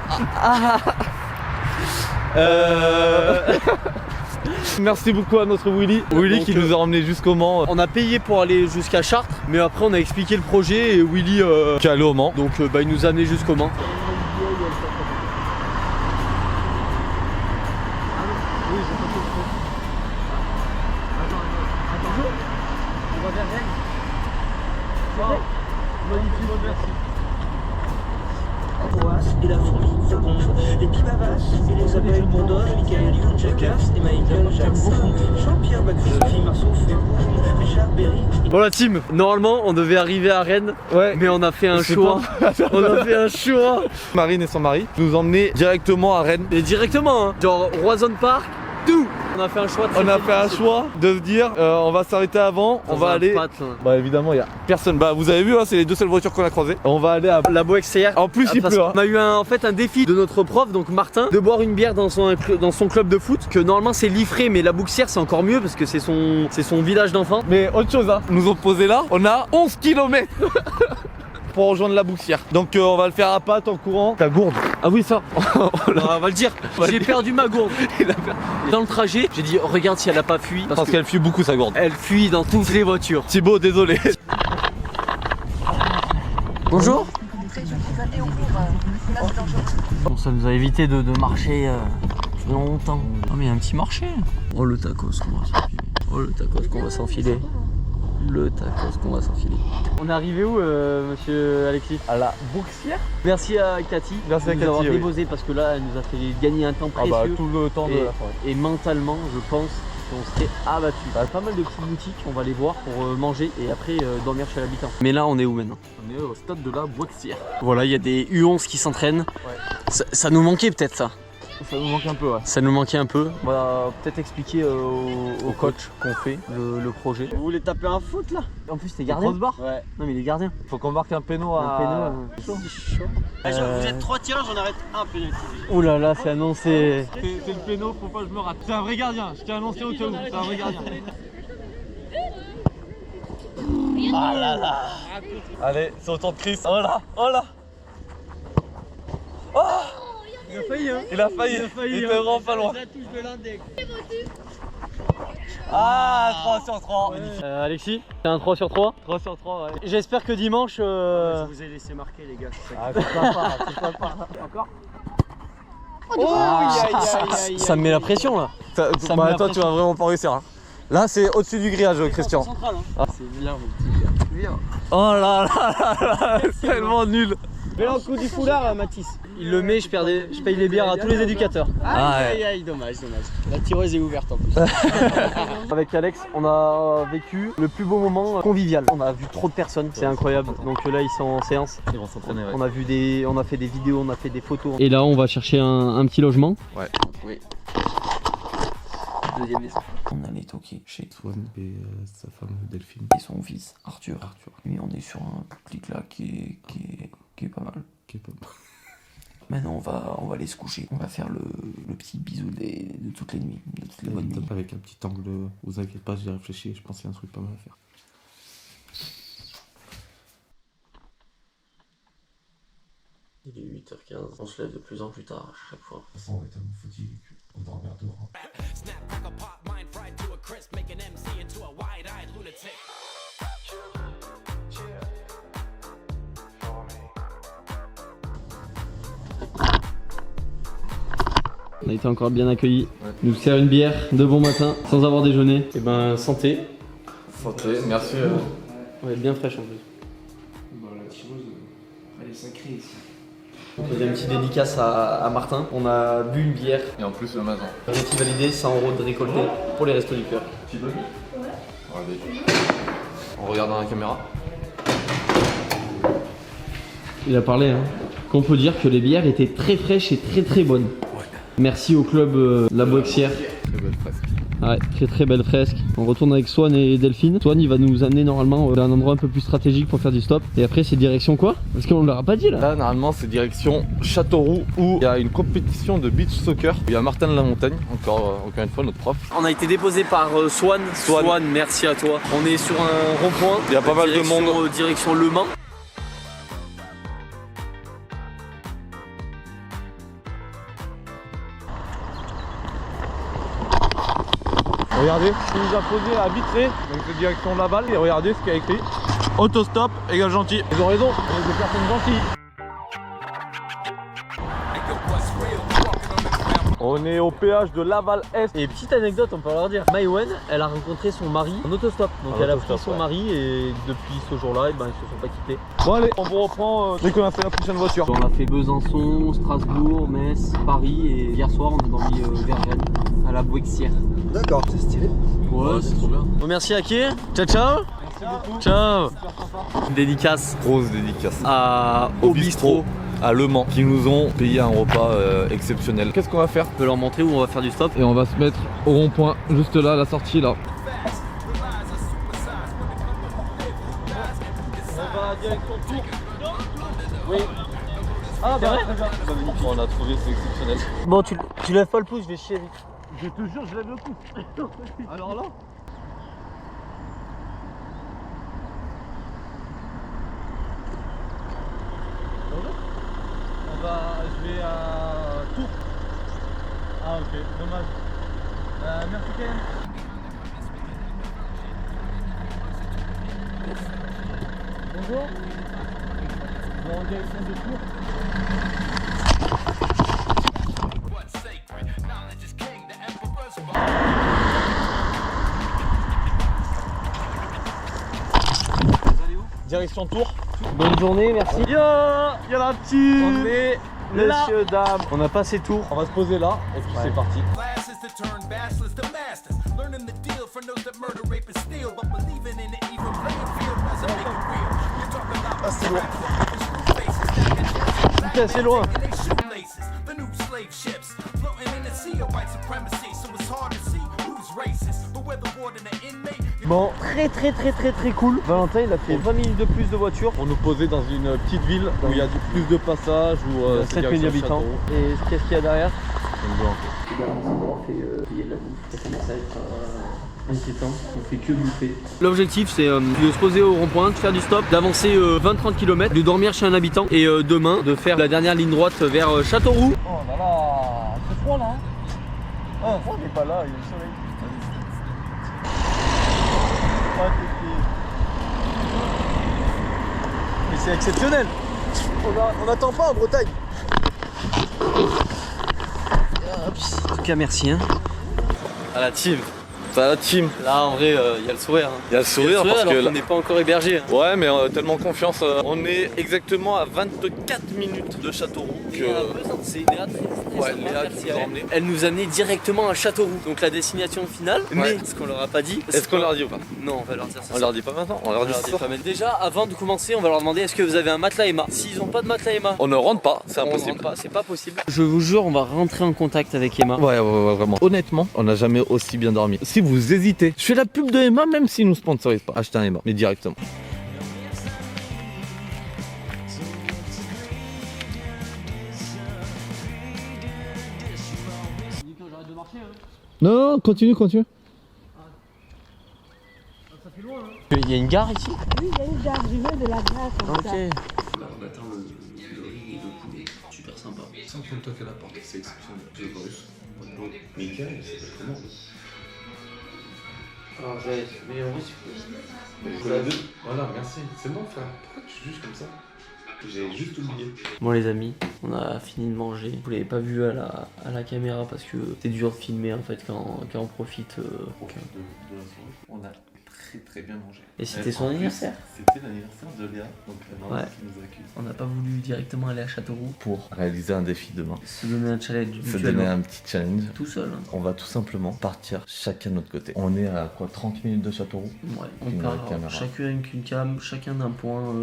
Speaker 4: Merci beaucoup à notre Willy. Willy qui nous a emmené jusqu'au Mans.
Speaker 3: On a payé pour aller jusqu'à Chartres, mais après on a expliqué le projet et Willy
Speaker 4: qui est allé au Mans.
Speaker 3: Donc il nous a amené jusqu'au Mans.
Speaker 13: Et la fourmi seconde, les Pibavas, et les abeilles bourdonnent, Michael Youn, Jackass et Michael Jackson, Jean-Pierre Bacri, Sophie Marceau, fait boum, Richard Berry.
Speaker 3: Bon la team, normalement on devait arriver à Rennes, mais on a fait un choix. On a fait un choix.
Speaker 4: Marine et son mari nous emmener directement à Rennes.
Speaker 3: Et directement, hein. Genre Roison Park, tout. On a fait un choix.
Speaker 4: On a fait un choix de se dire on va s'arrêter avant, on va aller. Bah évidemment il y a personne. Bah vous avez vu hein, c'est les deux seules voitures qu'on a croisées. On va aller à
Speaker 3: la Beau extérieur.
Speaker 4: En plus il pleut. Hein.
Speaker 3: On a eu en fait un défi de notre prof, donc Martin, de boire une bière dans son club de foot. Que normalement c'est Liffré, mais la Bouxière c'est encore mieux parce que c'est son village d'enfants.
Speaker 4: Mais autre chose hein, nous ont posé là, on a 11 km pour rejoindre la Bouxière. Donc on va le faire à pattes en courant. Ta gourde.
Speaker 3: Ah oui ça. On va le dire. J'ai perdu ma gourde. Dans le trajet, j'ai dit regarde si elle a pas fui.
Speaker 4: Parce qu'elle fuit beaucoup sa gourde.
Speaker 3: Elle fuit dans toutes les voitures.
Speaker 4: Thibaut, désolé.
Speaker 3: Bonjour. Bon, ça nous a évité de marcher longtemps. Oh mais il y a un petit marché. Oh le tacos qu'on va s'enfiler. Oh le tacos qu'on va s'enfiler. Le tacos qu'on va s'enfiler. On est arrivé où monsieur Alexis? À la Bouxière. Merci à Cathy.
Speaker 4: Merci à
Speaker 3: nous
Speaker 4: Cathy,
Speaker 3: avoir
Speaker 4: oui.
Speaker 3: déposé parce que là elle nous a fait gagner un temps précieux.
Speaker 4: Ah bah tout le temps de la forêt.
Speaker 3: Et mentalement je pense qu'on serait abattu. Il y a pas mal de petites boutiques, on va les voir pour manger et après dormir chez l'habitant. Mais là on est où maintenant? On est au stade de la Bouxière. Voilà, il y a des U11 qui s'entraînent. Ouais. Ça nous manquait peut-être ça.
Speaker 4: Ça nous manquait un peu, ouais.
Speaker 3: Ça nous manquait un peu. On va peut-être expliquer au coach qu'on fait le projet. Vous voulez taper un foot là? En plus t'es gardien. Ouais. Non mais il est gardien.
Speaker 4: Faut qu'on marque un péno à...
Speaker 3: C'est chaud. Vous êtes 3 tireurs, j'en arrête un pénalty. Oh là là, c'est annoncé.
Speaker 4: C'est le péno, faut pas que je me rate. C'est un vrai gardien, je t'ai annoncé au cas où. C'est un vrai gardien.
Speaker 3: Ah là là.
Speaker 4: Allez, c'est au tour de Chris. Oh là, oh là. Oh,
Speaker 3: il a failli hein.
Speaker 4: Il a failli, il était vraiment pas loin.
Speaker 3: La touche de l'index.
Speaker 4: Ah, 3 sur 3.
Speaker 3: Alexis, c'est un 3 sur 3?
Speaker 4: 3 sur 3, ouais.
Speaker 3: J'espère que dimanche...
Speaker 7: Je vous ai laissé marquer les gars.
Speaker 3: Ah, c'est sympa, c'est sympa.
Speaker 7: Encore?
Speaker 3: Ça me met la pression là.
Speaker 4: Bah, toi tu vas vraiment pas réussir. Hein. Là c'est au-dessus du grillage Christian.
Speaker 3: Central, hein. Ah, c'est bien mon petit gars. Bien.
Speaker 4: Oh là là là, tellement nul.
Speaker 12: Mets un coup du foulard Mathis.
Speaker 3: Il le met, je paye les bières à tous les éducateurs.
Speaker 12: Aïe, dommage. La tireuse est ouverte en plus.
Speaker 3: Avec Alex, on a vécu le plus beau moment convivial. On a vu trop de personnes, c'est incroyable. Donc là, ils sont en séance.
Speaker 4: Ils vont s'entraîner, ouais.
Speaker 3: On a fait des vidéos, on a fait des photos. Et là, on va chercher un petit logement.
Speaker 4: Ouais.
Speaker 3: Oui. Deuxième maison.
Speaker 2: On allait toquer chez
Speaker 14: Swan et sa femme Delphine.
Speaker 2: et son fils Arthur. Lui, on est sur un clic là qui est pas mal. Maintenant, on va aller se coucher. On va faire le petit bisou de toutes les nuits, de toutes les bonnes nuits.
Speaker 14: Avec un petit angle, vous inquiétez pas, j'ai réfléchi, je pense qu'il y a un truc pas mal à faire.
Speaker 3: Il est 8h15, on se lève de plus en plus tard à chaque fois.
Speaker 14: De toute façon, on est tellement fatigué qu'on dormir dehors.
Speaker 15: Follow me.
Speaker 3: a été encore bien accueillis. Ils nous sert une bière de bon matin sans avoir déjeuné. Et ben santé.
Speaker 2: Santé, merci.
Speaker 3: Ouais, bien fraîche en plus.
Speaker 6: Bah, la tireuse, elle est sacrée ici.
Speaker 3: Donc, il y a une petite dédicace à Martin. On a bu une bière.
Speaker 2: Et en plus le matin.
Speaker 3: On a été validé 100 € de récolté pour les Restos du Cœur.
Speaker 2: Tu veux? Allez. On regarde dans la caméra.
Speaker 3: Il a parlé, hein. Qu'on peut dire que les bières étaient très fraîches et très bonnes. Ouais. Merci au club La Boixière.
Speaker 2: Très belle fresque.
Speaker 3: Ouais, très belle fresque. On retourne avec Swan et Delphine. Swan il va nous amener normalement à un endroit un peu plus stratégique pour faire du stop. Et après c'est direction quoi? Parce qu'on leur a pas dit là.
Speaker 4: Là normalement c'est direction Châteauroux où il y a une compétition de beach soccer. Il y a Martin de la Montagne, encore une fois notre prof.
Speaker 3: On a été déposé par Swan. Swan, merci à toi. On est sur un rond-point.
Speaker 4: Il y a pas mal de monde.
Speaker 3: Direction Le Mans.
Speaker 4: Regardez, il nous a posé à Vitré, donc c'est direction Laval, et regardez ce qu'il y a écrit. Autostop égale gentil. Ils ont raison, on est des personnes gentilles. On est au péage de Laval-Est.
Speaker 3: Et petite anecdote, on peut leur dire, Maïwen, elle a rencontré son mari en autostop. Donc elle a pris son mari et depuis ce jour-là, ils se sont pas quittés.
Speaker 4: Bon allez, on vous reprend dès qu'on a fait la prochaine voiture.
Speaker 3: On a fait Besançon, Strasbourg, Metz, Paris et hier soir on a dormi vers Rennes, à la Boixière.
Speaker 6: D'accord, c'est stylé.
Speaker 3: Ouais, c'est trop bien. Bon, merci à qui? Ciao ciao.
Speaker 4: Merci beaucoup.
Speaker 3: Ciao. Dédicace.
Speaker 4: Grosse dédicace.
Speaker 3: Au bistrot.
Speaker 4: À Le Mans, qui nous ont payé un repas exceptionnel. Qu'est-ce qu'on va faire?
Speaker 3: On peut leur montrer où on va faire du stop.
Speaker 4: Et on va se mettre au rond-point, juste là, à la sortie là. On va direction Tours. Oui. Ah bah on a trouvé, c'est exceptionnel.
Speaker 3: Bon, tu lèves pas le pouce, je vais chier vite.
Speaker 4: Je te jure, je lève le pouce. Alors là. Je vais à Tours. Ah ok, dommage. Merci quand même. Bonjour. Je vais en direction de Tours. Direction Tours.
Speaker 3: Bonne journée, merci.
Speaker 4: Yo, y'a la team.
Speaker 3: On est messieurs, dames. On a passé Tours.
Speaker 4: On va se poser là et puis c'est parti.
Speaker 6: Ah, c'est lourd.
Speaker 3: C'est assez loin. Bon, très cool. Valentin il a fait 20 minutes de plus de voiture
Speaker 4: pour nous poser dans une petite ville où il y a plus de passages, où
Speaker 3: 7 000 habitants. Et qu'est-ce qu'il y a derrière? Inquiétant, on fait que bouffer. L'objectif c'est de se poser au rond-point, de faire du stop, d'avancer 20-30 km, de dormir chez un habitant et demain de faire la dernière ligne droite vers Châteauroux.
Speaker 4: Oh là là, c'est froid là. Ah, on n'est pas là, il y a le soleil.
Speaker 6: Mais c'est exceptionnel. On n'attend pas en Bretagne.
Speaker 3: En tout cas merci hein.
Speaker 4: À la team. À la team.
Speaker 3: Là en vrai il y a le sourire. Hein.
Speaker 4: Il y a le sourire parce que
Speaker 3: on n'est pas encore hébergé. Hein.
Speaker 4: Ouais mais tellement confiance. On est exactement à 24 minutes de Châteauroux.
Speaker 3: C'est Léa qui nous a emmené. Elle nous a amené directement à Châteauroux. Donc la destination finale. Ouais. Mais ce qu'on leur a pas dit.
Speaker 4: Est-ce qu'on leur dit ou pas?
Speaker 3: Non, on va leur dire ça.
Speaker 4: On leur dit pas maintenant. On leur dit ça.
Speaker 3: Mais déjà avant de commencer on va leur demander est-ce que vous avez un matelas Emma. S'ils ont pas de matelas Emma,
Speaker 4: on ne rentre pas, c'est impossible.
Speaker 3: C'est pas possible. Je vous jure on va rentrer en contact avec Emma.
Speaker 4: Ouais vraiment. Honnêtement on n'a jamais aussi bien dormi. Si vous hésitez, je fais la pub de Emma même s'ils nous sponsorisent pas. Achetez un Emma, mais directement. Non, continue.
Speaker 3: Ça fait loin hein. Il y a une gare ici?
Speaker 5: Oui, il y a une gare, je viens de la gare.
Speaker 3: Ok.
Speaker 1: Là on attend le riz et le poulet, super sympa.
Speaker 14: Sans qu'on toque à la porte, c'est exceptionnel. Je le russe. Michael, c'est comment?
Speaker 1: Alors j'ai mais en vrai
Speaker 14: Mais je la deux. Voilà, merci. C'est bon frère. Pourquoi tu juges comme ça?
Speaker 2: J'ai juste oublié.
Speaker 3: Bon les amis, on a fini de manger. Vous l'avez pas vu à la caméra parce que c'est dur de filmer en fait quand on profite.
Speaker 2: De la soirée. On a très bien mangé.
Speaker 3: Et c'était son anniversaire.
Speaker 2: C'était l'anniversaire de Léa, donc la maman qui nous accueille.
Speaker 3: On n'a pas voulu directement aller à Châteauroux
Speaker 2: Pour réaliser un défi demain.
Speaker 3: se donner un challenge.
Speaker 2: Se donner un petit challenge.
Speaker 3: Tout seul. Hein.
Speaker 2: On va tout simplement partir chacun de notre côté. On est à quoi, 30 minutes de Châteauroux?
Speaker 3: Ouais, on part chacun avec une cam, chacun d'un point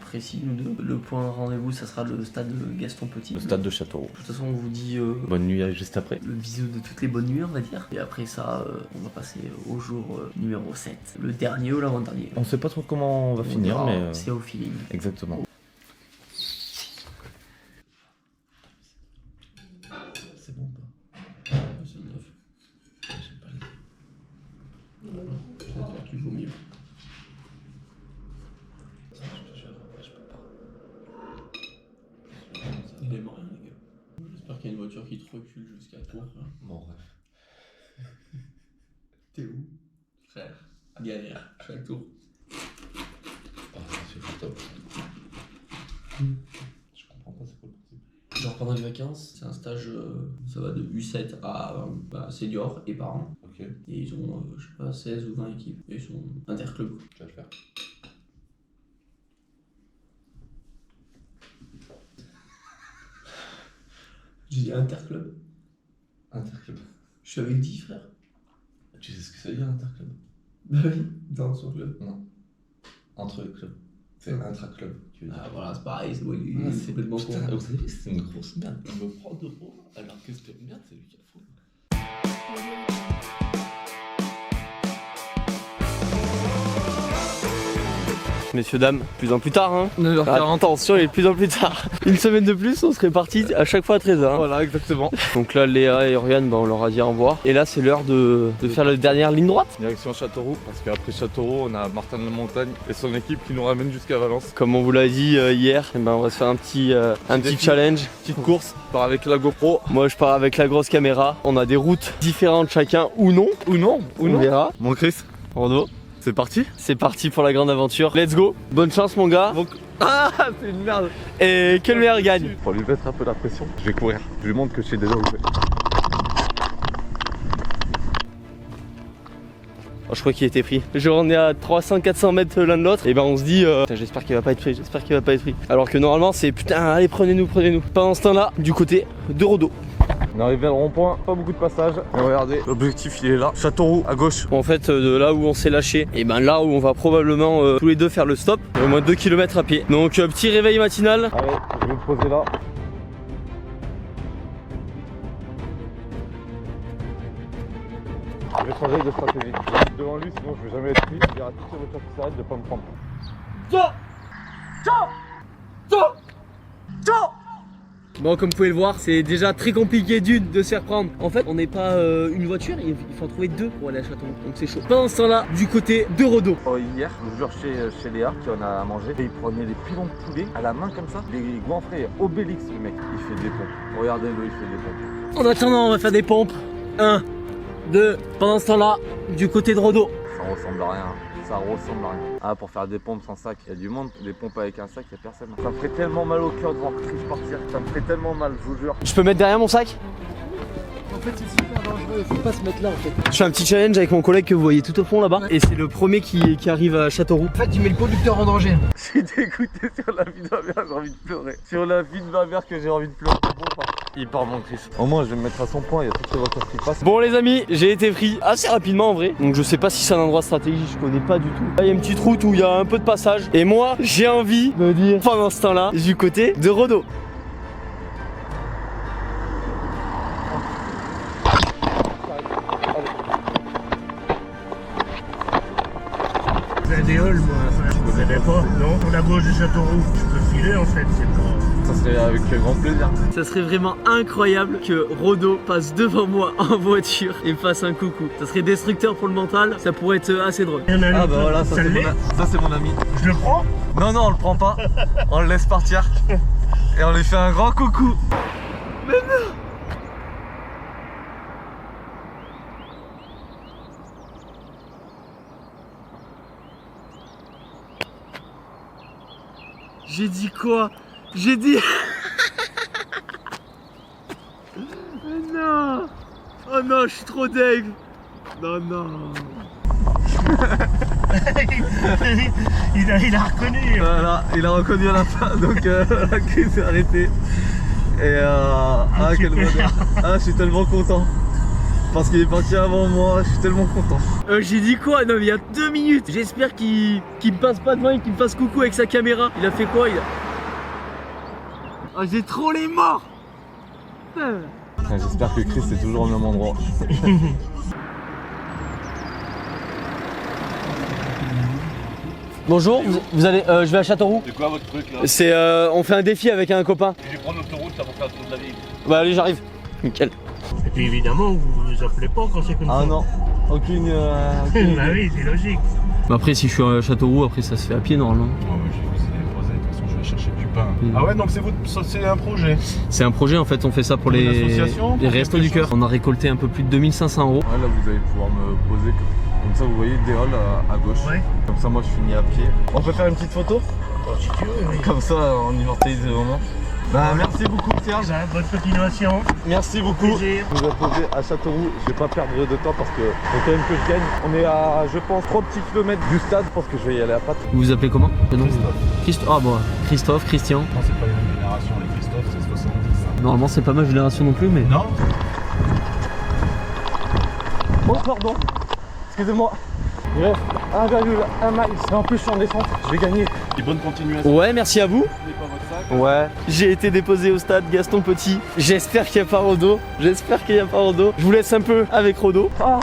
Speaker 3: précis. Nous deux. Le point rendez-vous, ça sera le stade Gaston Petit.
Speaker 2: Le stade de Châteauroux.
Speaker 3: De toute façon, on vous dit
Speaker 2: bonne nuit juste après.
Speaker 3: le bisou de toutes les bonnes nuits, on va dire. Et après ça, on va passer au jour numéro 7. Le dernier ou l'avant-dernier.
Speaker 2: On sait pas trop comment on va finir, mais.
Speaker 3: C'est au feeling.
Speaker 2: Exactement. C'est bon pas?
Speaker 3: C'est neuf. J'aime pas les. J'espère qu'il vaut mieux. Je peux pas. Il aime rien, les gars. J'espère qu'il y a une voiture qui te recule jusqu'à Tours.
Speaker 2: Mon rêve.
Speaker 3: T'es où? Frère, galère, je suis à Tours.
Speaker 2: C'est top. Je comprends pas, c'est quoi le principe?
Speaker 3: Genre pendant les vacances, c'est un stage, ça va de U7 à senior et parents.
Speaker 2: Ok.
Speaker 3: Et ils ont, je sais pas, 16 ou 20 équipes. Et ils sont interclubs.
Speaker 2: Tu vas le faire.
Speaker 3: J'ai dit interclub.
Speaker 2: Interclub.
Speaker 3: Je suis avec 10 frères.
Speaker 2: Tu sais ce que ça veut dire interclub?
Speaker 3: Bah oui, dans son club.
Speaker 2: Non. Entre clubs. C'est intra-club.
Speaker 3: Ah voilà, c'est pareil, c'est
Speaker 2: c'est
Speaker 3: complètement con.
Speaker 2: Putain, vous savez, c'est une grosse merde. Il me prend de gros alors que c'était une merde, c'est lui qui a faux.
Speaker 3: Messieurs, dames, plus en plus tard, hein. 9h40. Attention, il est de plus en plus tard. Une semaine de plus, on serait parti à chaque fois à 13h. Hein.
Speaker 4: Voilà, exactement.
Speaker 3: Donc là, Léa et Oriane, on leur a dit au revoir. Et là, c'est l'heure de faire la dernière ligne droite.
Speaker 4: Direction Châteauroux, parce qu'après Châteauroux, on a Martin de la Montagne et son équipe qui nous ramène jusqu'à Valence.
Speaker 3: Comme on vous l'a dit hier, eh ben, on va se faire un petit challenge.
Speaker 4: Petite course, je pars avec la GoPro.
Speaker 3: Moi, je pars avec la grosse caméra. On a des routes différentes chacun, ou non. On verra.
Speaker 4: Bon Chris,
Speaker 3: Renaud.
Speaker 4: c'est parti?
Speaker 3: C'est parti pour la grande aventure. Let's go. Bonne chance mon gars.
Speaker 4: Ah, c'est une merde.
Speaker 3: Et que le meilleur gagne.
Speaker 4: Pour lui mettre un peu la pression, je vais courir. Je lui montre que je suis déjà ouvert.
Speaker 3: Oh, je crois qu'il était pris. Genre on est à 300-400 mètres l'un de l'autre. Et ben on se dit j'espère qu'il va pas être pris, j'espère qu'il va pas être pris. Alors que normalement c'est putain allez prenez-nous. Pendant ce temps là, du côté de Rodo.
Speaker 4: On est arrivé à le rond-point, pas beaucoup de passages. Et regardez, l'objectif il est là. Châteauroux à gauche.
Speaker 3: En fait de là où on s'est lâché, et ben là où on va probablement tous les deux faire le stop. Au moins 2 km à pied. Donc petit réveil matinal.
Speaker 4: Allez, je vais me poser là. Je vais changer de stratégie. Je vais devant lui, sinon je vais jamais être pris. Il dira à toutes les voitures qui s'arrêtent de pas me prendre.
Speaker 3: Bon, comme vous pouvez le voir, c'est déjà très compliqué de se faire prendre. En fait, on n'est pas une voiture, il faut en trouver deux pour aller à Châteauroux. Donc c'est chaud. Pendant ce temps-là, du côté de Rodo.
Speaker 4: Oh, hier, je vous jure, chez Léa, qui en a mangé, et il prenait les pilons de poulet à la main comme ça. Les goinfrés, Obélix, le mec. Il fait des pompes. Regardez-le, il fait des pompes.
Speaker 3: En attendant, on va faire des pompes. 1, 2. Pendant ce temps-là, du côté de Rodo.
Speaker 4: Ça ressemble à rien. Ça ressemble à rien. Ah, pour faire des pompes sans sac, il y a du monde. Des pompes avec un sac, il n'y a personne. Ça me ferait tellement mal au cœur de voir Chris partir. Ça me ferait tellement mal, je vous jure.
Speaker 3: Je peux mettre derrière mon sac?
Speaker 12: En fait, c'est super dangereux, faut pas se mettre là en fait.
Speaker 3: Je fais un petit challenge avec mon collègue que vous voyez tout au fond là-bas. Et c'est le premier qui arrive à Châteauroux.
Speaker 12: En fait, tu mets le conducteur en danger.
Speaker 4: Je suis dégoûté sur la vie de ma mère, j'ai envie de pleurer. Sur la vie de ma mère que j'ai envie de pleurer. Il part mon Chris. Au moins, je vais me mettre à son point, il y a toutes les voitures qui passent.
Speaker 3: Bon les amis, j'ai été pris assez rapidement en vrai. Donc je sais pas si c'est un endroit stratégique, je connais pas du tout. Là il y a une petite route où il y a un peu de passage. Et moi, j'ai envie de dire pendant ce temps-là, du côté de Rodo.
Speaker 6: Des halls, moi, je connais pas, non? Pour la gauche du Châteauroux, je peux filer en fait, c'est pas...
Speaker 4: Ça serait avec grand plaisir.
Speaker 3: Ça serait vraiment incroyable que Rodo passe devant moi en voiture et me fasse un coucou. Ça serait destructeur pour le mental, ça pourrait être assez drôle.
Speaker 4: Ah bah voilà, ça c'est mon ami.
Speaker 6: Je le prends?
Speaker 4: Non, on le prend pas. On le laisse partir. Et on lui fait un grand coucou.
Speaker 3: Mais non! J'ai dit quoi? J'ai dit. Non. Oh non, je suis trop deg. Non, non.
Speaker 13: il a reconnu.
Speaker 3: Voilà, il a reconnu à la fin, donc la crise s'est arrêtée. Et quel bonheur. Ah, je suis tellement content. Parce qu'il est parti avant moi, je suis tellement content. J'ai dit quoi? Non mais il y a 2 minutes. J'espère qu'il me passe pas devant et qu'il me fasse coucou avec sa caméra. Il a fait quoi? Ah, j'ai trop les morts.
Speaker 4: J'espère que Chris est toujours au même endroit.
Speaker 3: Bonjour, vous allez, je vais à Châteauroux.
Speaker 6: C'est quoi votre truc là?
Speaker 3: C'est, on fait un défi avec un copain.
Speaker 6: Je vais prendre l'autoroute, ça va faire le tour de la ville.
Speaker 3: Bah allez, j'arrive. Nickel.
Speaker 13: Et puis évidemment, vous vous appelez pas quand c'est comme ça.
Speaker 3: Ah non, aucune.
Speaker 13: Bah oui, c'est logique.
Speaker 3: Bah après, si je suis à Châteauroux, après ça se fait à pied normalement.
Speaker 6: Oh, ouais, j'ai vu, c'est les croisés, de toute façon, je vais chercher du pain. Ah ouais, donc c'est un projet.
Speaker 3: C'est un projet en fait, on fait ça pour les Restos du Cœur. On a récolté un peu plus de 2500 €.
Speaker 4: Ouais, là vous allez pouvoir me poser comme ça, vous voyez Déol à gauche. Ouais. Comme ça, moi je finis à pied. On peut faire une petite photo?
Speaker 13: Oh, si tu veux, oui.
Speaker 4: Comme ça, on immortalise le moment. Bah merci beaucoup Serge.
Speaker 13: Bah, bonne continuation.
Speaker 4: Merci beaucoup. Je vous ai posé à Châteauroux, je vais pas perdre de temps parce que faut quand même que je gagne. On est à, je pense, 3 petits kilomètres du stade. Je pense que je vais y aller à patte.
Speaker 3: Vous vous appelez comment?
Speaker 4: Christophe.
Speaker 3: Ah bon, Christophe, Christian.
Speaker 6: Non, c'est pas les mêmes générations, les Christophe, c'est 70. Hein.
Speaker 3: Normalement c'est pas ma génération non plus mais...
Speaker 6: Non.
Speaker 4: Oh pardon, excusez-moi. Il reste 1,1 miles et en plus je suis en descente, je vais gagner.
Speaker 6: Et bonne continuation.
Speaker 3: Ouais, merci à vous.
Speaker 6: Pas votre sac.
Speaker 3: Ouais, j'ai été déposé au stade Gaston Petit. J'espère qu'il n'y a pas Rodo. J'espère qu'il n'y a pas Rodo. Je vous laisse un peu avec Rodo.
Speaker 4: Ah,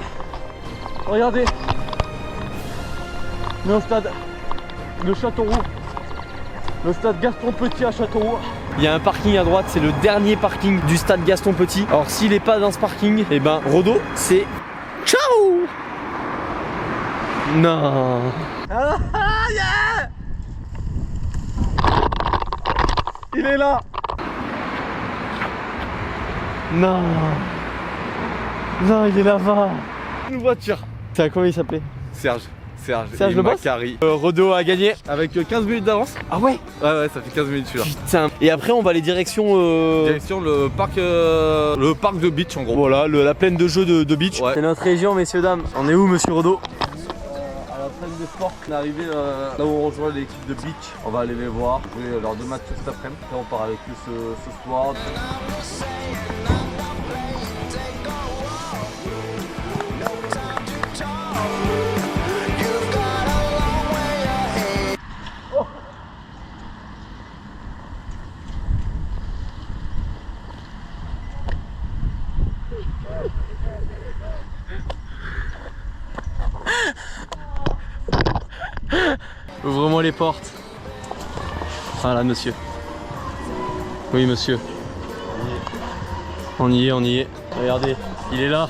Speaker 4: regardez. On est au stade de Châteauroux. Le stade Gaston Petit à Châteauroux.
Speaker 3: Il y a un parking à droite, c'est le dernier parking du stade Gaston Petit. Alors s'il n'est pas dans ce parking, et ben Rodo, c'est ciao. Non.
Speaker 4: Ah, yeah. Il est là.
Speaker 3: Non. Non, il est là-bas.
Speaker 4: Une voiture.
Speaker 3: C'est comment il s'appelait?
Speaker 4: Serge
Speaker 3: et le boss.
Speaker 4: Macari.
Speaker 3: Rodo a gagné.
Speaker 4: Avec 15 minutes d'avance.
Speaker 3: Ah ouais?
Speaker 4: Ouais, ça fait 15 minutes celui-là.
Speaker 3: Putain. Et après on va aller direction...
Speaker 4: Direction le parc de beach en gros.
Speaker 3: Voilà, la plaine de jeu de beach. Ouais. C'est notre région, messieurs dames. On est où, monsieur Rodo?
Speaker 4: À la salle de sport. On est arrivé là où on rejoint l'équipe de beach. On va aller les voir, jouer leurs 2 matchs cet après-midi. Après on part avec eux ce soir.
Speaker 3: Ouvre-moi les portes. Voilà, monsieur. Oui, monsieur. On y est, on y est. Regardez, il est là.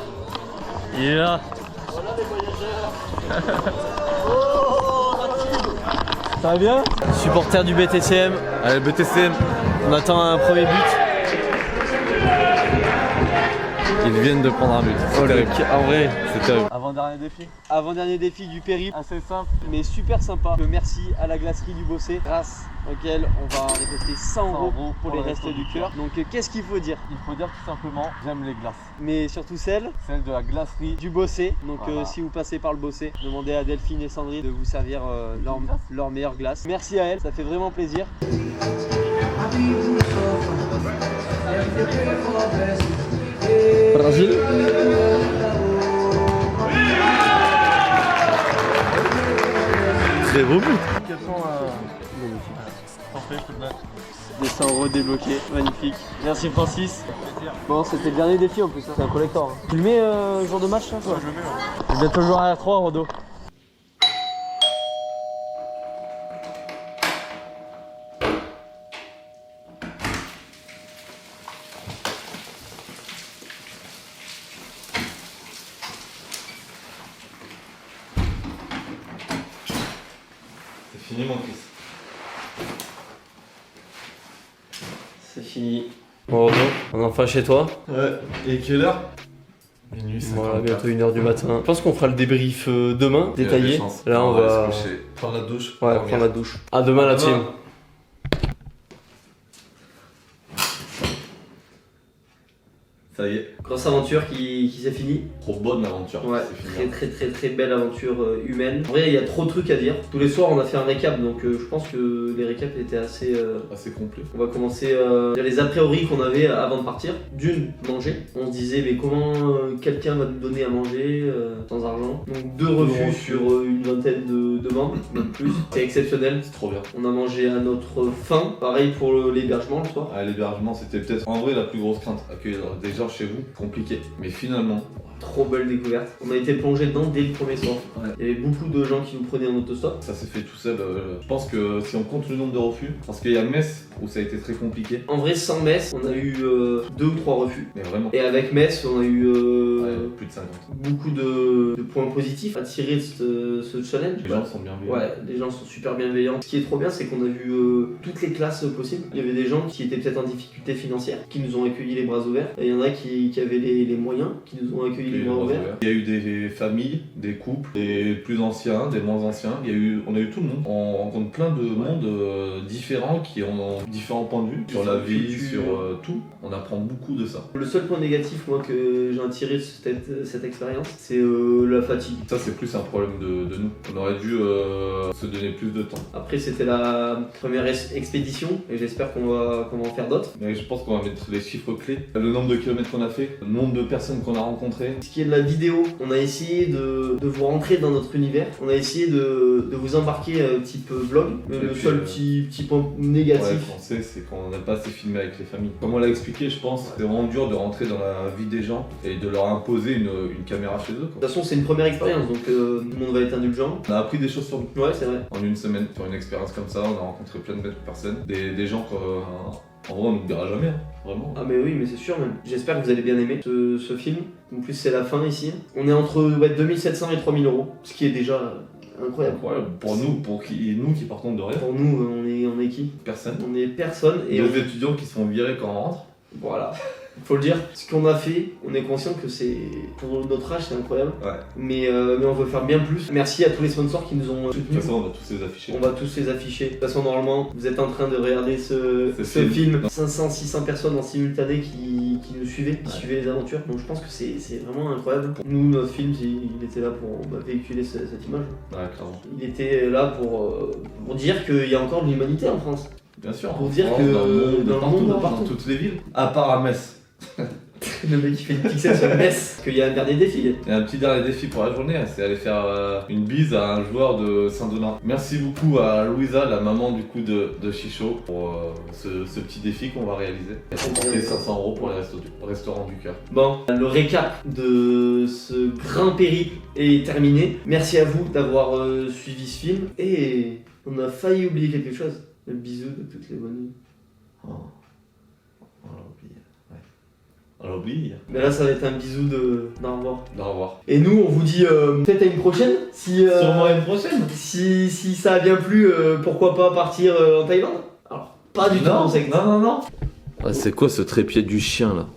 Speaker 3: Il est là.
Speaker 4: Voilà les voyageurs. Ça va bien?
Speaker 3: Supporter du BTCM.
Speaker 4: Allez, BTCM.
Speaker 3: On attend un premier but.
Speaker 4: Ils viennent de prendre un but.
Speaker 3: En vrai,
Speaker 4: c'est terrible. Avant-dernier défi.
Speaker 3: Avant-dernier défi du périple. Assez simple, mais super sympa. Merci à la glacerie du Bossé, grâce auquel on va récolter 100 € pour les restos du cœur. Donc qu'est-ce qu'il faut dire?
Speaker 4: Il faut dire tout simplement, j'aime les glaces.
Speaker 3: Mais surtout celle
Speaker 4: de la glacerie
Speaker 3: du Bossé. Donc
Speaker 4: voilà.
Speaker 3: si vous passez par le Bossé, demandez à Delphine et Sandrine de vous servir leur meilleure glace. Merci à elles, ça fait vraiment plaisir. Brésil. Très beau but. Des 100 € débloqués, magnifique. Merci Francis. Bon, c'était le dernier défi en plus, hein. C'est un collector. Hein. Tu le mets jour de match là? Ouais, je le mets. Ouais. Je vais bientôt jouer à R3, Rodo.
Speaker 4: C'est fini mon Chris.
Speaker 3: C'est fini. Bon Rodo, on est enfin chez toi.
Speaker 4: Ouais, et quelle heure? Minuit 54.
Speaker 3: Voilà, bientôt 1h du matin. Je pense qu'on fera le débrief demain, détaillé. Là on va
Speaker 4: prendre la douche.
Speaker 3: Ouais, prendre la douche. À demain la team.
Speaker 2: Ça y est.
Speaker 3: Grosse aventure qui s'est finie.
Speaker 2: Trop bonne aventure.
Speaker 3: Ouais,
Speaker 2: c'est fini.
Speaker 3: très belle aventure humaine. En vrai, il y a trop de trucs à dire. Tous les soirs, on a fait un récap, donc je pense que les récaps étaient assez
Speaker 2: complets.
Speaker 3: On va commencer les a priori qu'on avait avant de partir. D'une, manger. On se disait, mais comment quelqu'un va nous donner à manger sans argent? Donc 2 refus sur une vingtaine de membres, même plus. C'est exceptionnel.
Speaker 2: C'est trop bien.
Speaker 3: On a mangé à notre faim. Pareil pour l'hébergement le soir.
Speaker 2: L'hébergement, c'était peut-être en vrai la plus grosse crainte. Accueillir des gens chez vous, compliqué. Mais finalement,
Speaker 3: trop belle découverte. On a été plongé dedans dès le premier soir. Ouais. Il y avait beaucoup de gens qui nous prenaient en autostop.
Speaker 2: Ça s'est fait tout seul. Je pense que si on compte le nombre de refus, parce qu'il y a Metz où ça a été très compliqué.
Speaker 3: En vrai, sans Metz, on a eu 2 ou 3 refus.
Speaker 2: Mais vraiment.
Speaker 3: Et avec Metz, on a eu
Speaker 2: plus de 50.
Speaker 3: Beaucoup de points positifs à tirer de ce challenge.
Speaker 2: Les gens sont bienveillants.
Speaker 3: Ouais, les gens sont super bienveillants. Ce qui est trop bien, c'est qu'on a vu toutes les classes possibles. Il y avait des gens qui étaient peut-être en difficulté financière, qui nous ont accueillis les bras ouverts. Et il y en a qui avaient les moyens, qui nous ont accueillis les bras ouverts.
Speaker 2: Il y a eu des familles, des couples, des plus anciens, des moins anciens. On a eu tout le monde. On rencontre plein de mondes différents qui ont différents points de vue sur la vie, sur tout. On apprend beaucoup de ça.
Speaker 3: Le seul point négatif, moi, que j'ai tiré de cette expérience, c'est la fatigue.
Speaker 2: Ça, c'est plus un problème de nous. On aurait dû se donner plus de temps.
Speaker 3: Après, c'était la première expédition et j'espère qu'on va en faire d'autres.
Speaker 2: Mais je pense qu'on va mettre les chiffres clés. Le nombre de kilomètres qu'on a fait, le nombre de personnes qu'on a rencontrées.
Speaker 3: Ce qui est de la vidéo, on a essayé de vous rentrer dans notre univers. On a essayé de vous embarquer type vlog. Le seul petit point négatif,
Speaker 2: français, c'est qu'on n'a pas assez filmé avec les familles. Comme on l'a expliqué, je pense, c'est vraiment dur de rentrer dans la vie des gens et de leur imposer une caméra chez eux.
Speaker 3: De toute façon, c'est une première expérience, donc tout le monde va être indulgent.
Speaker 2: On a appris des choses sur nous.
Speaker 3: Ouais, c'est vrai.
Speaker 2: En une semaine, sur une expérience comme ça, on a rencontré plein de belles personnes, des gens qu'en vrai on n'oubliera jamais, hein, vraiment.
Speaker 3: Ah mais oui, mais c'est sûr même. J'espère que vous allez bien aimer ce film. En plus, c'est la fin ici. On est entre 2700 et 3000 euros, ce qui est déjà incroyable.
Speaker 2: Pour nous, nous qui partons de rien.
Speaker 3: Pour nous, on est qui?
Speaker 2: Personne.
Speaker 3: On est personne. Et
Speaker 2: les étudiants qui se font virer quand on rentre.
Speaker 3: Voilà. Faut le dire, ce qu'on a fait, on est conscient que c'est, pour notre âge, c'est incroyable.
Speaker 2: Ouais.
Speaker 3: Mais on veut faire bien plus. Merci à tous les sponsors qui nous ont soutenus.
Speaker 2: De toute façon, on va tous les afficher.
Speaker 3: On va tous les afficher. De toute façon, normalement, vous êtes en train de regarder ce film. 500-600 personnes en simultané qui nous suivaient, qui suivaient les aventures. Donc je pense que c'est vraiment incroyable. Nous, notre film, il était là pour véhiculer cette image.
Speaker 2: Ouais, clairement.
Speaker 3: Il était là pour dire qu'il y a encore de l'humanité en France.
Speaker 2: Bien sûr.
Speaker 3: Pour dire que dans le monde,
Speaker 2: dans toutes les villes, à part à Metz.
Speaker 3: Le mec qui fait une pixel sur Metz, qu'il y a un dernier défi.
Speaker 2: Il y a un petit dernier défi pour la journée, c'est aller faire une bise à un joueur de Saint-Donat. Merci beaucoup à Louisa, la maman du coup de Chicho, pour ce petit défi qu'on va réaliser. Elle a remporté 500 € pour les restaurants du cœur.
Speaker 3: Bon, le récap de ce grand périple est terminé. Merci à vous d'avoir suivi ce film. Et on a failli oublier quelque chose. Le bisou de toutes les bonnes nuits.
Speaker 2: Oh. On l'a oublié. Ouais. On l'a oublié.
Speaker 3: Mais là, ça va être un bisou d'au revoir.
Speaker 2: D'au revoir.
Speaker 3: Et nous, on vous dit peut-être à une prochaine.
Speaker 2: Sûrement à une prochaine.
Speaker 3: Si ça a bien plu, pourquoi pas partir en Thaïlande? Alors, pas du tout.
Speaker 2: Non.
Speaker 3: C'est quoi ce trépied du chien là?